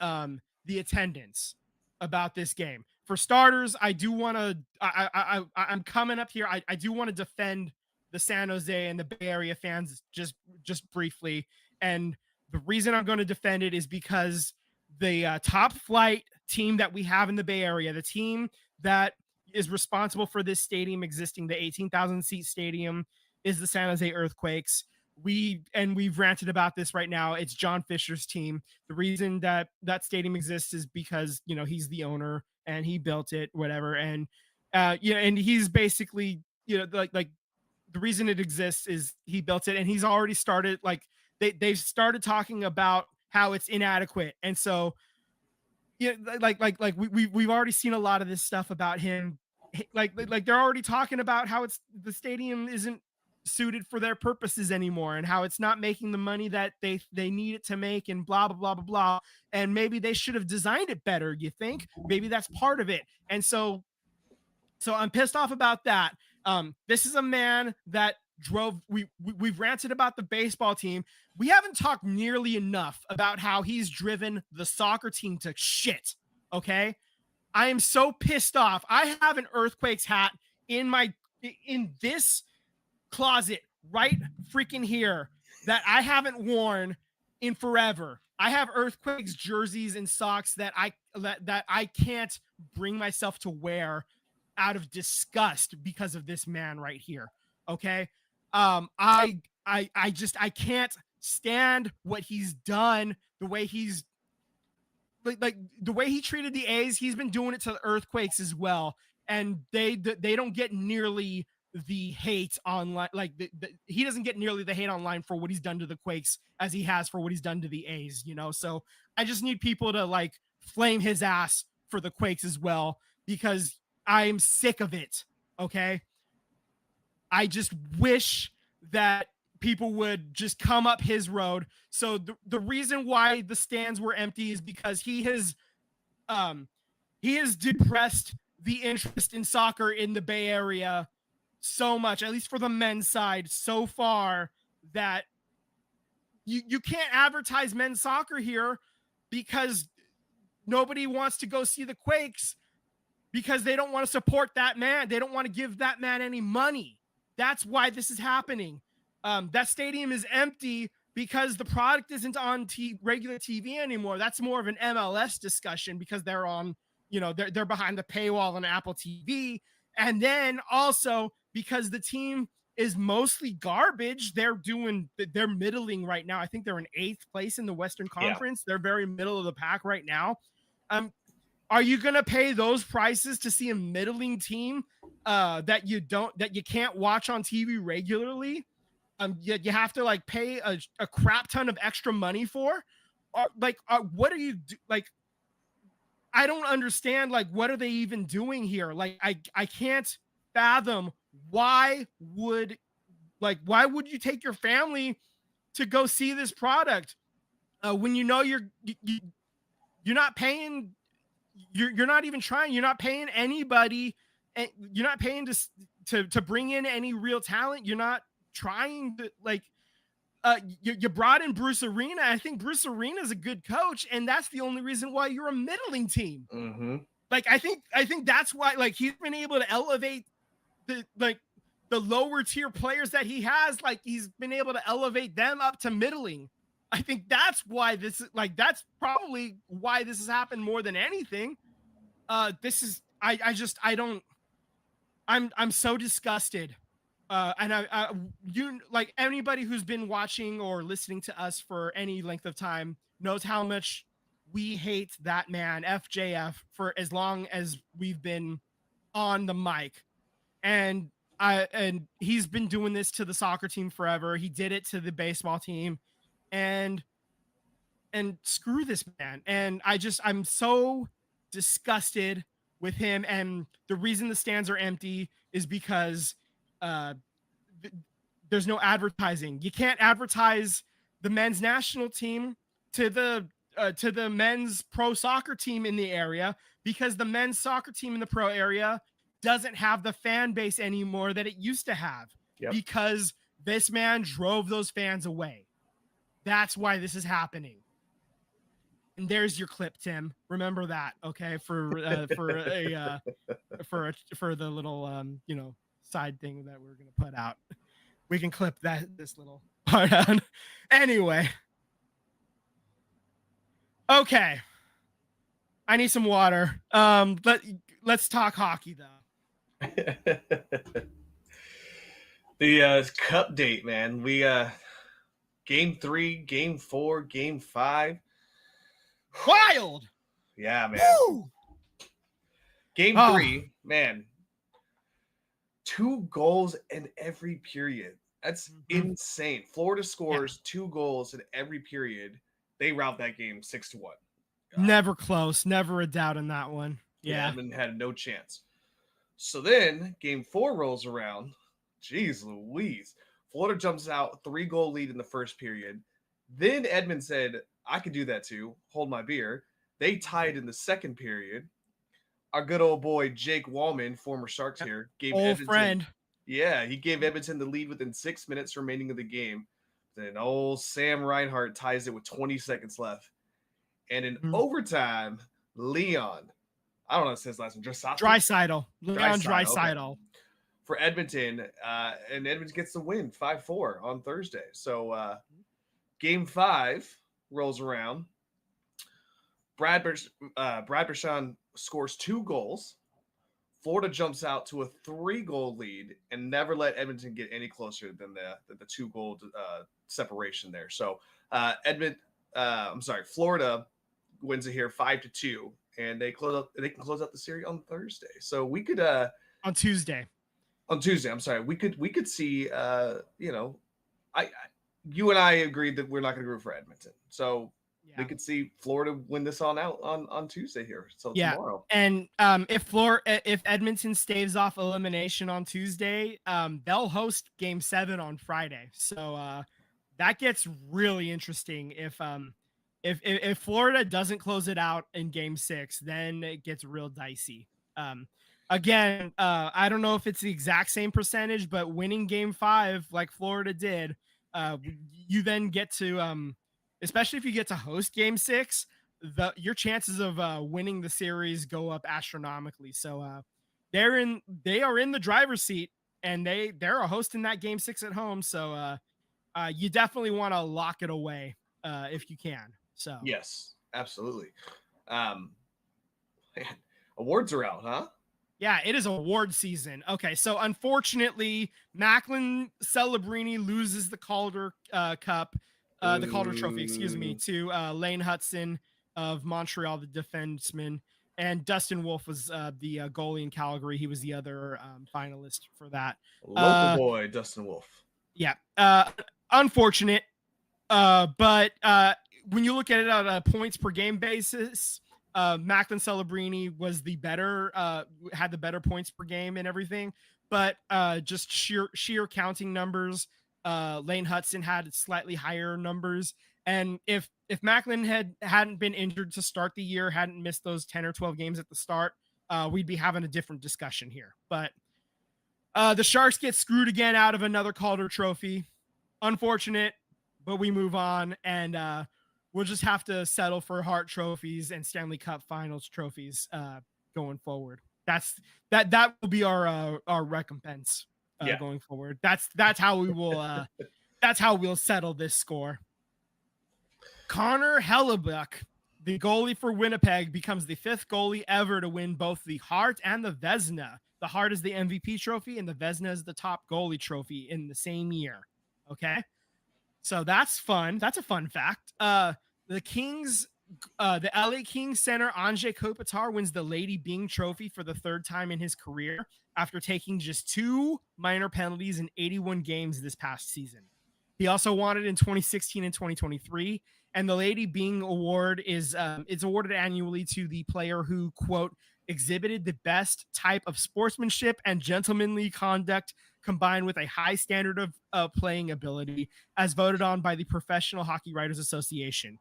the attendance about this game. For starters, I do want to. I'm coming up here. I do want to defend the San Jose and the Bay Area fans just briefly, and the reason I'm going to defend it is because the top flight team that we have in the Bay Area, the team that is responsible for this stadium existing, the 18,000 seat stadium, is the San Jose Earthquakes. we've ranted about this right now. It's John Fisher's team. The reason that stadium exists is because, you know, he's the owner and he built it, whatever. And and he's basically, you know, like the reason it exists is he built it, and he's already started, like, they've started talking about how it's inadequate. And so, yeah, we've already seen a lot of this stuff about him. Like they're already talking about how the stadium isn't suited for their purposes anymore, and how it's not making the money that they need it to make, and blah blah blah blah blah. And maybe they should have designed it better. You think maybe that's part of it. And so I'm pissed off about that. This is a man that drove. We've ranted about the baseball team. We haven't talked nearly enough about how he's driven the soccer team to shit. Okay, I am so pissed off. I have an Earthquakes hat in this closet right freaking here that I haven't worn in forever. I have Earthquakes jerseys and socks that I can't bring myself to wear out of disgust because of this man right here. Okay. I can't stand what he's done, the way he's like the way he treated the A's. He's been doing it to the Earthquakes as well. And they don't get nearly the hate online. Like he doesn't get nearly the hate online for what he's done to the Quakes as he has for what he's done to the A's, you know? So I just need people to like flame his ass for the Quakes as well, because I'm sick of it. Okay. I just wish that people would just come up his road. So the reason why the stands were empty is because he has depressed the interest in soccer in the Bay Area so much, at least for the men's side so far, that you can't advertise men's soccer here because nobody wants to go see the Quakes, because they don't want to support that man. They don't want to give that man any money. That's why this is happening. That stadium is empty because the product isn't on regular TV anymore. That's more of an MLS discussion, because they're on, you know, they're behind the paywall on Apple TV. And then also because the team is mostly garbage. They're middling right now. I think they're in 8th place in the Western Conference. Yeah. They're very middle of the pack right now. Are you going to pay those prices to see a middling team that you can't watch on TV regularly? You have to like pay a crap ton of extra money for? What are you like? I don't understand. Like, what are they even doing here? Like, I can't fathom why would you take your family to go see this product when you know you're not paying. You're not even trying. You're not paying anybody, and you're not paying to bring in any real talent. You're not trying to you brought in Bruce Arena. I think Bruce Arena is a good coach, and that's the only reason why you're a middling team. Mm-hmm. Like, I think that's why, like, he's been able to elevate the lower tier players that he has. Like, he's been able to elevate them up to middling. I think that's why that's probably why this has happened more than anything. I'm so disgusted. And you, like, anybody who's been watching or listening to us for any length of time knows how much we hate that man, FJF, for as long as we've been on the mic. And he's been doing this to the soccer team forever. He did it to the baseball team, and screw this man. And I'm so disgusted with him. And the reason the stands are empty is because there's no advertising. You can't advertise the men's national team to the men's pro soccer team in the area, because the men's soccer team in the pro area doesn't have the fan base anymore that it used to have. Yep. Because this man drove those fans away. That's why this is happening. And there's your clip, Tim. Remember that, okay? For the little side thing that we're gonna put out. We can clip this little part out. Anyway. Okay. I need some water. Let's talk hockey though. The cup date, man. We Game 3, Game 4, Game 5. Wild. Yeah, man. Woo! Game 3, man. 2 goals in every period. That's insane. Florida scores 2 goals in every period. They rout that game 6-1. Never close. Never a doubt in that one. Yeah. Edmonton had no chance. So then Game 4 rolls around. Jeez Louise. Florida jumps out, 3-goal lead in the first period. Then Edmonton said, I could do that too. Hold my beer. They tied in the second period. Our good old boy Jake Wallman, former Sharks here, gave Edmonton, friend. Yeah, he gave Edmonton the lead within 6 minutes remaining of the game. Then old Sam Reinhart ties it with 20 seconds left. And in overtime, Leon, I don't know what it says last name, Draisaitl. Leon Draisaitl. Okay. For Edmonton, and Edmonton gets the win 5-4 on Thursday. So Game 5 rolls around. Brad Bergeron scores 2 goals. Florida jumps out to a 3-goal lead and never let Edmonton get any closer than the 2-goal separation there. So Florida wins it here 5-2, and they can close out the series on Thursday. So we could on Tuesday. I'm sorry. We could see you and I agreed that we're not going to root for Edmonton. So we could see Florida win this on Tuesday here. So tomorrow. And if Edmonton staves off elimination on Tuesday, they'll host Game 7 on Friday. So that gets really interesting. If Florida doesn't close it out in Game 6, then it gets real dicey. Again, I don't know if it's the exact same percentage, but winning Game 5 like Florida did, you then get to especially if you get to host Game 6, your chances of winning the series go up astronomically. So they are in the driver's seat, and they're hosting that Game 6 at home. So you definitely want to lock it away if you can. So yes, absolutely. Awards are out, huh? Yeah, it is award season. Okay, so unfortunately, Macklin Celebrini loses the Calder Cup. The Calder Trophy, to Lane Hudson of Montreal, the defenseman, and Dustin Wolf was the goalie in Calgary. He was the other finalist for that. Local boy, Dustin Wolf. Yeah, unfortunate. But when you look at it on a points per game basis, Macklin Celebrini was the better, had the better points per game and everything. But just sheer counting numbers, Lane Hudson had slightly higher numbers. And if Macklin hadn't been injured to start the year, hadn't missed those 10 or 12 games at the start, we'd be having a different discussion here. But the Sharks get screwed again out of another Calder Trophy. Unfortunate, but we move on, and we'll just have to settle for Hart trophies and Stanley Cup Finals trophies going forward. That will be our recompense going forward. That's how we will that's how we'll settle this score. Connor Hellebuyck, the goalie for Winnipeg, becomes the 5th goalie ever to win both the Hart and the Vezina. The Hart is the MVP trophy, and the Vezina is the top goalie trophy in the same year. Okay, so that's fun. That's a fun fact. The Kings, the LA Kings center Anze Kopitar wins the Lady Byng Trophy for the 3rd time in his career after taking just 2 minor penalties in 81 games this past season. He also won it in 2016 and 2023. And the Lady Byng Award is it's awarded annually to the player who, quote, exhibited the best type of sportsmanship and gentlemanly conduct combined with a high standard of playing ability, as voted on by the Professional Hockey Writers Association.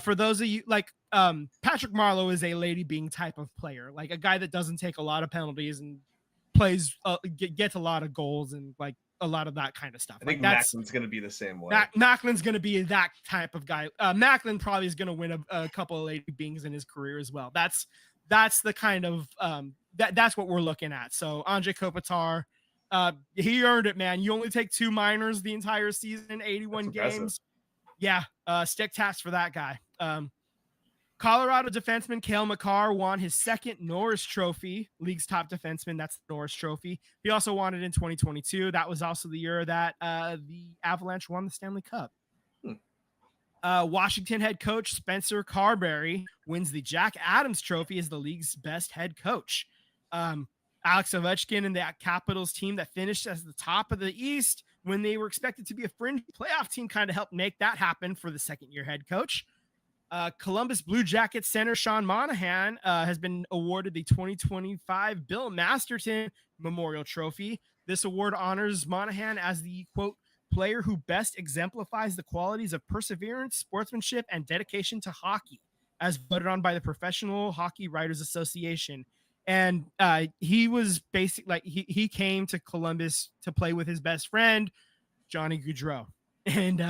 For those of you, like Patrick Marleau is a Lady Byng type of player, like a guy that doesn't take a lot of penalties and plays, gets a lot of goals and like a lot of that kind of stuff. I think Macklin's going to be the same way. Macklin's going to be that type of guy. Macklin probably is going to win a couple of Lady Byngs in his career as well. That's the kind of that's what we're looking at. So Anze Kopitar, he earned it, man. You only take 2 minors the entire season, 81 games. Yeah, stick taps for that guy. Colorado defenseman Cale Makar won his 2nd Norris Trophy, league's top defenseman. That's the Norris Trophy. He also won it in 2022. That was also the year that the Avalanche won the Stanley Cup. Washington head coach Spencer Carberry wins the Jack Adams Trophy as the league's best head coach. Alex Ovechkin and the Capitals team that finished as the top of the East when they were expected to be a fringe playoff team kind of helped make that happen for the second-year head coach. Columbus Blue Jackets center Sean Monahan has been awarded the 2025 Bill Masterton Memorial Trophy. This award honors Monahan as the, quote, player who best exemplifies the qualities of perseverance, sportsmanship, and dedication to hockey, as voted on by the Professional Hockey Writers Association. And he was basically like he came to Columbus to play with his best friend, Johnny Gaudreau. And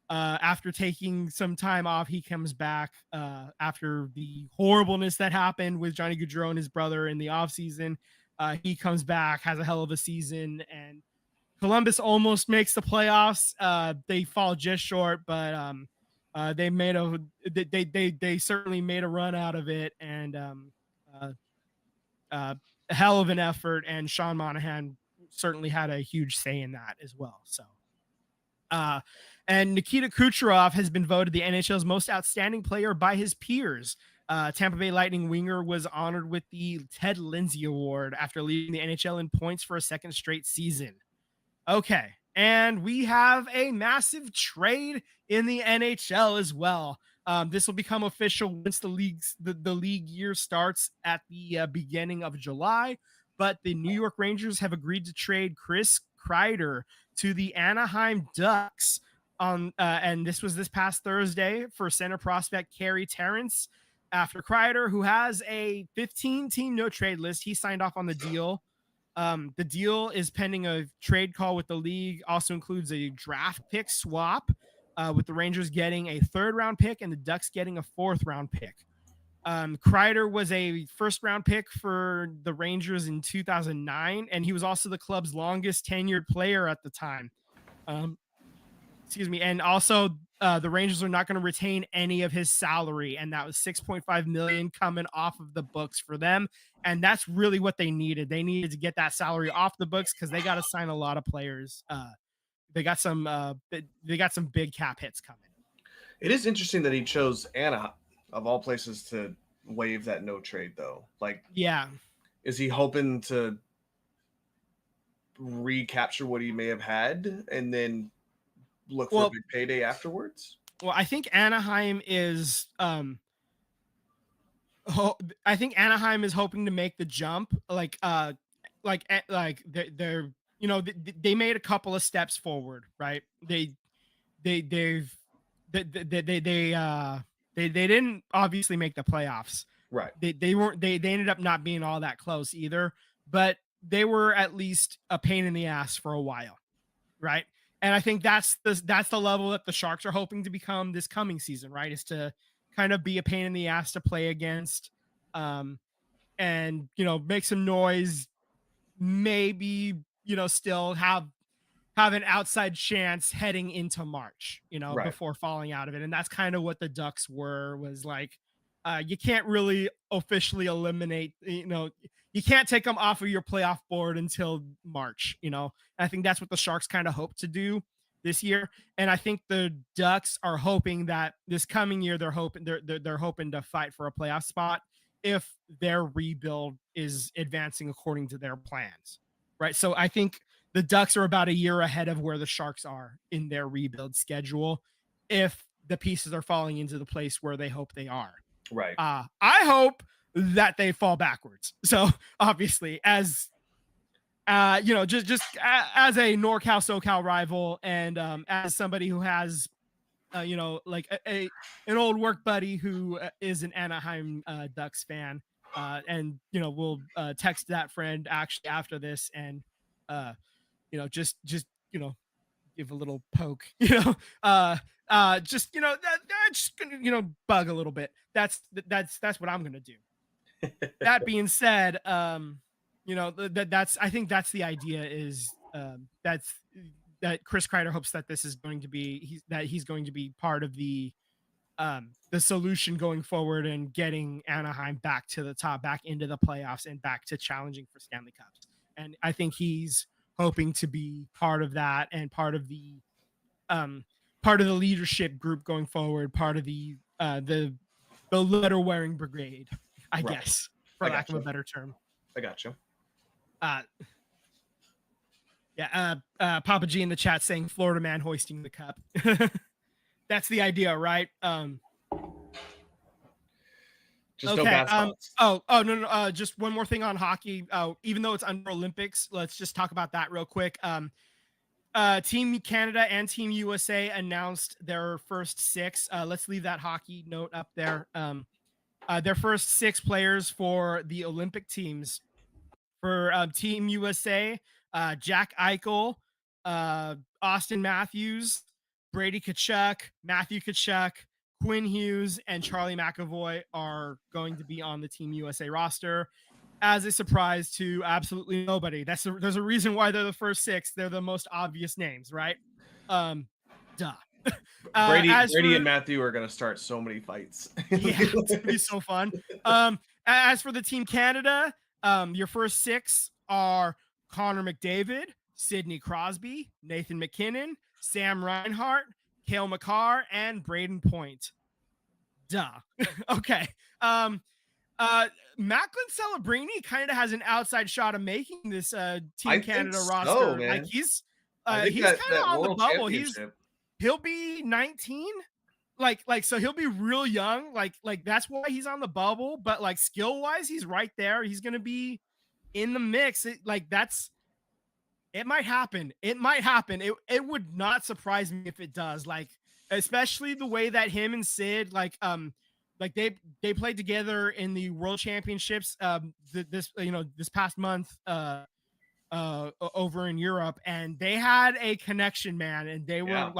after taking some time off, he comes back after the horribleness that happened with Johnny Gaudreau and his brother in the offseason. He comes back, has a hell of a season, and Columbus almost makes the playoffs. They fall just short, but they certainly made a run out of it, and a hell of an effort. And Sean Monahan certainly had a huge say in that as well. So, and Nikita Kucherov has been voted the NHL's most outstanding player by his peers. Tampa Bay Lightning winger was honored with the Ted Lindsay Award after leading the NHL in points for a second straight season. Okay, and we have a massive trade in the NHL as well. This will become official once the league year starts at the beginning of July. But the New York Rangers have agreed to trade Chris Kreider to the Anaheim Ducks and this was this past Thursday for center prospect Carey Terrence. After Kreider, who has a 15-team no-trade list, he signed off on the deal. The deal is pending a trade call with the league. Also includes a draft pick swap with the Rangers getting a third-round pick and the Ducks getting a fourth-round pick. Kreider was a first-round pick for the Rangers in 2009, and he was also the club's longest tenured player at the time. And also the Rangers are not going to retain any of his salary, and that was $6.5 million coming off of the books for them, and that's really what they needed. They needed to get that salary off the books because they got to sign a lot of players. They got some big cap hits coming. It is interesting that he chose Anaheim of all places to waive that no trade, though. Like, yeah, is he hoping to recapture what he may have had and then look for a big payday afterwards? Well, I think Anaheim is Anaheim is hoping to make the jump. They're they made a couple of steps forward, right? They didn't obviously make the playoffs. Right. They ended up not being all that close either, but they were at least a pain in the ass for a while. Right. And I think that's the level that the Sharks are hoping to become this coming season, right? Is to kind of be a pain in the ass to play against, and make some noise, maybe still have an outside chance heading into March, right, before falling out of it. And that's kind of what the Ducks was like. You can't really officially eliminate, you can't take them off of your playoff board until March, I think that's what the Sharks kind of hope to do this year. And I think the Ducks are hoping that this coming year, they're hoping to fight for a playoff spot if their rebuild is advancing according to their plans. Right. So I think the Ducks are about a year ahead of where the Sharks are in their rebuild schedule, if the pieces are falling into the place where they hope they are. Right. I hope that they fall backwards. So obviously, as just as a NorCal SoCal rival, and as somebody who has an old work buddy who is an Anaheim Ducks fan, and we'll text that friend actually after this, and just give a little poke, just bug a little bit. That's what I'm gonna do. That being said, I think that's the idea, is that Chris Kreider hopes that this is going to be he's going to be part of the solution going forward and getting Anaheim back to the top, back into the playoffs, and back to challenging for Stanley Cups. And I think he's hoping to be part of that, and part of the part of the leadership group going forward, part of the letter wearing brigade, I guess, for lack of a better term. I got you. Papa G in the chat saying Florida man hoisting the cup. That's the idea, right? Just no basketballs. No. Just one more thing on hockey. Even though it's under Olympics, let's just talk about that real quick. Team Canada and Team USA announced their first 6. Let's leave that hockey note up there. Their first 6 players for the Olympic teams. For Team USA, Jack Eichel, Austin Matthews, Brady Tkachuk, Matthew Tkachuk, Quinn Hughes, and Charlie McAvoy are going to be on the Team USA roster as a surprise to absolutely nobody. There's a reason why they're the first 6. They're the most obvious names, right? Duh. Brady and Matthew are going to start so many fights. Yeah, it's going to be so fun. As for the Team Canada, your first 6 are Connor McDavid, Sidney Crosby, Nathan McKinnon, Sam Reinhart, Cale Makar, and Braden Point. Duh. Okay. Macklin Celebrini kind of has an outside shot of making this Team Canada roster. Man. Like he's kind of on the bubble. He'll be 19. So he'll be real young. Like that's why he's on the bubble. But like skill wise, he's right there. He's gonna be in the mix. It might happen. It would not surprise me if it does. Like especially the way that him and Sid they played together in the World Championships this past month over in Europe, and they had a connection, man, and they were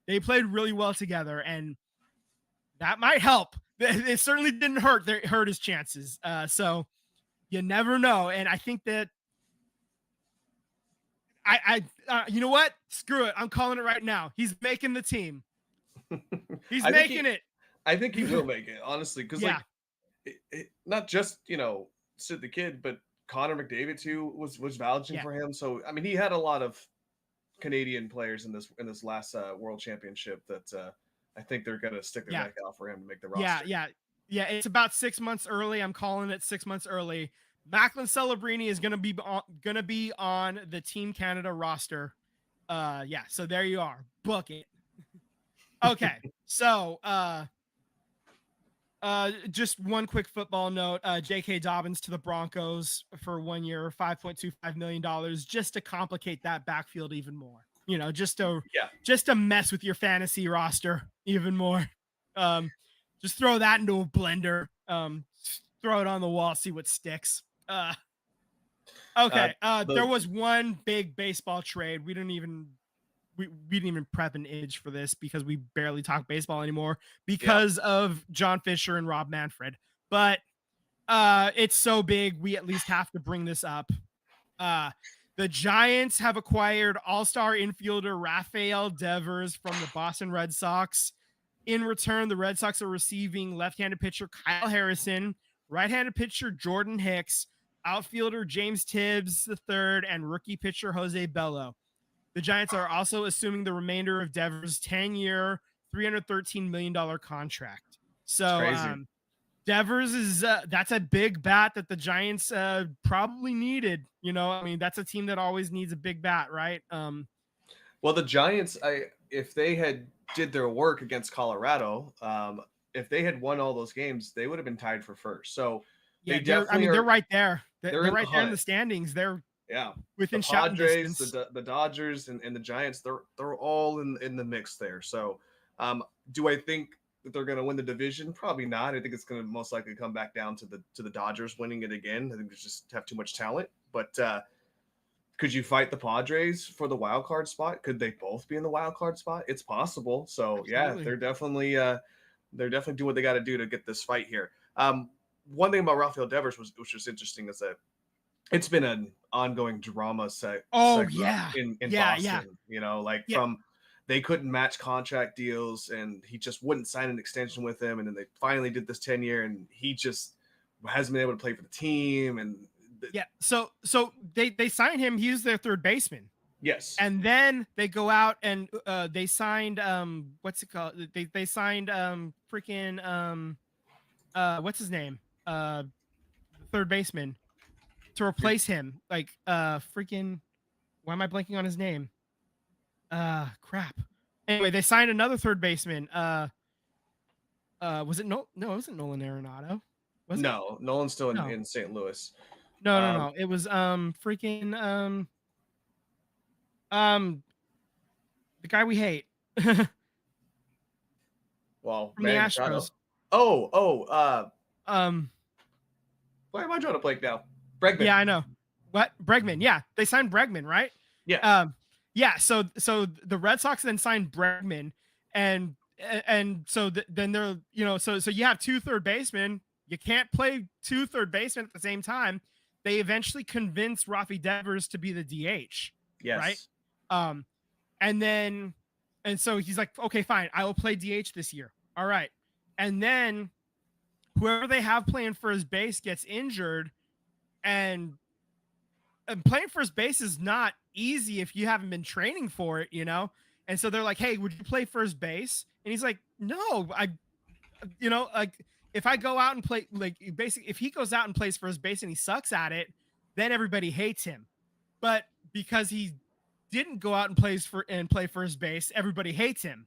they played really well together, and that might help. It certainly didn't hurt his chances. So you never know, and I think that I you know what? Screw it. I'm calling it right now. He's making the team. He's making it. I think he will make it, honestly, because not just Sid the Kid, but Connor McDavid too was vouching for him. So I mean, he had a lot of Canadian players in this last World Championship that I think they're gonna stick their neck out for him to make the roster. Yeah. It's about 6 months early. I'm calling it 6 months early. Macklin Celebrini is gonna be on the Team Canada roster. So there you are. Book it. Okay, so just one quick football note. J.K. Dobbins to the Broncos for 1 year, $5.25 million, just to complicate that backfield even more. Just to mess with your fantasy roster even more. Just throw that into a blender. Throw it on the wall, see what sticks. There was one big baseball trade. We didn't even prep an itch for this because we barely talk baseball anymore because of John Fisher and Rob Manfred. But it's so big, we at least have to bring this up. The Giants have acquired all-star infielder Rafael Devers from the Boston Red Sox. In return, the Red Sox are receiving left-handed pitcher Kyle Harrison, right-handed pitcher Jordan Hicks, outfielder James Tibbs III, and rookie pitcher Jose Bello. The Giants are also assuming the remainder of Devers' 10-year, $313 million contract. So Devers is that's a big bat that the Giants probably needed. That's a team that always needs a big bat, right? Well, the Giants, if they had did their work against Colorado, if they had won all those games, they would have been tied for first. So they're right there. They're right there in the standings. They're within shouting distance. The Dodgers and the Giants, they're all in the mix there. So do I think that they're going to win the division? Probably not. I think it's going to most likely come back down to the Dodgers winning it again. I think they just have too much talent. But could you fight the Padres for the wild card spot? Could they both be in the wild card spot? It's possible. So absolutely. They're definitely doing what they got to do to get this fight here. One thing about Rafael Devers which was interesting is that it's been an ongoing drama in Boston. From they couldn't match contract deals and he just wouldn't sign an extension with them, and then they finally did this 10-year and he just hasn't been able to play for the team. And so they signed him. He's their third baseman. Yes. And then they go out and they signed what's it called? They signed freaking what's his name? Third baseman to replace him. Like freaking why am I blanking on his name? Crap. Anyway, they signed another third baseman. Was it no? It wasn't Nolan Arenado. Was it? No, Nolan's still No. in St. Louis. No. It was freaking the guy we hate. Well, From the Astros. Why am I drawing a blank now? Bregman. Yeah, I know. What? Bregman. Yeah, they signed Bregman, right? Yeah. Yeah. So the Red Sox then signed Bregman, and so then they're so you have two third basemen. You can't play two third basemen at the same time. They eventually convinced Rafi Devers to be the DH. Yes. Right. And so he's like, okay, fine, I will play DH this year. All right. And then whoever they have playing first base gets injured, and playing first base is not easy if you haven't been training for it, And so they're like, hey, would you play first base? And he's like, no, like if I go out and play, like basically if he goes out and plays first base and he sucks at it, then everybody hates him. But because he didn't go out and play first base, everybody hates him.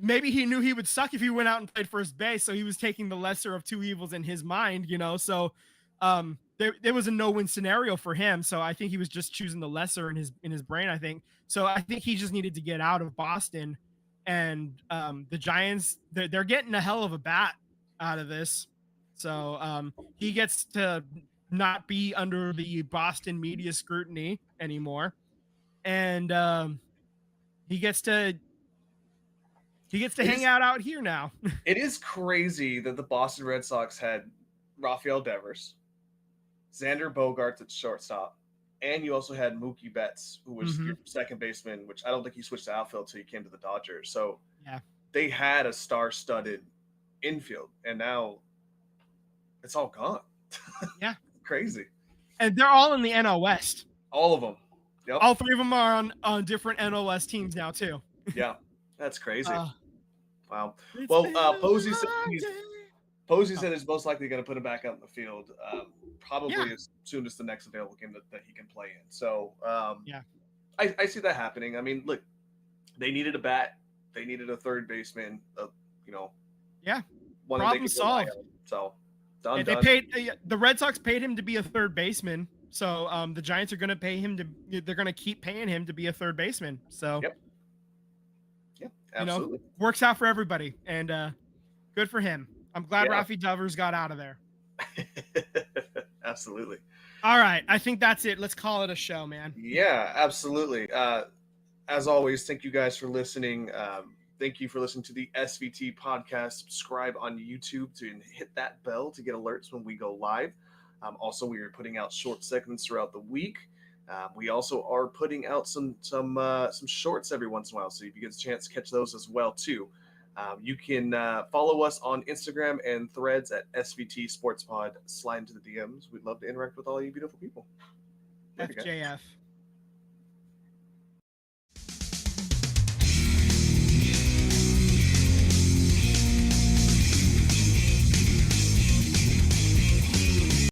Maybe he knew he would suck if he went out and played first base, so he was taking the lesser of two evils in his mind, So there was a no-win scenario for him. So I think he was just choosing the lesser in his brain, I think. So I think he just needed to get out of Boston, and the Giants, they're getting a hell of a bat out of this. So he gets to not be under the Boston media scrutiny anymore, and he gets to hang out here now. It is crazy that the Boston Red Sox had Rafael Devers, Xander Bogaerts at shortstop, and you also had Mookie Betts, who was your second baseman, which I don't think he switched to outfield until he came to the Dodgers. So yeah, they had a star-studded infield, and now it's all gone. Yeah. Crazy. And they're all in the NL West. All of them. Yep. All three of them are on different NL West teams now too. Yeah, that's crazy. Wow. It's Well, been a Posey long said he's most likely going to put him back out in the field, probably as soon as the next available game that he can play in. So, I see that happening. I mean, look, they needed a bat, they needed a third baseman. Yeah. One Problem solved. So, done. They paid the Red Sox paid him to be a third baseman. So, the Giants are going to pay him they're going to keep paying him to be a third baseman. So, yep, absolutely. Works out for everybody, and good for him. I'm glad Rafi Devers got out of there. Absolutely. All right. I think that's it. Let's call it a show, man. Yeah, absolutely. As always, thank you guys for listening. Thank you for listening to the SVT podcast. Subscribe on YouTube to hit that bell to get alerts when we go live. Also, we are putting out short segments throughout the week. We also are putting out some shorts every once in a while, so if you get a chance, catch those as well too. You can follow us on Instagram and Threads at SVT Sports Pod. Slide into the DMs. We'd love to interact with all you beautiful people. FJF.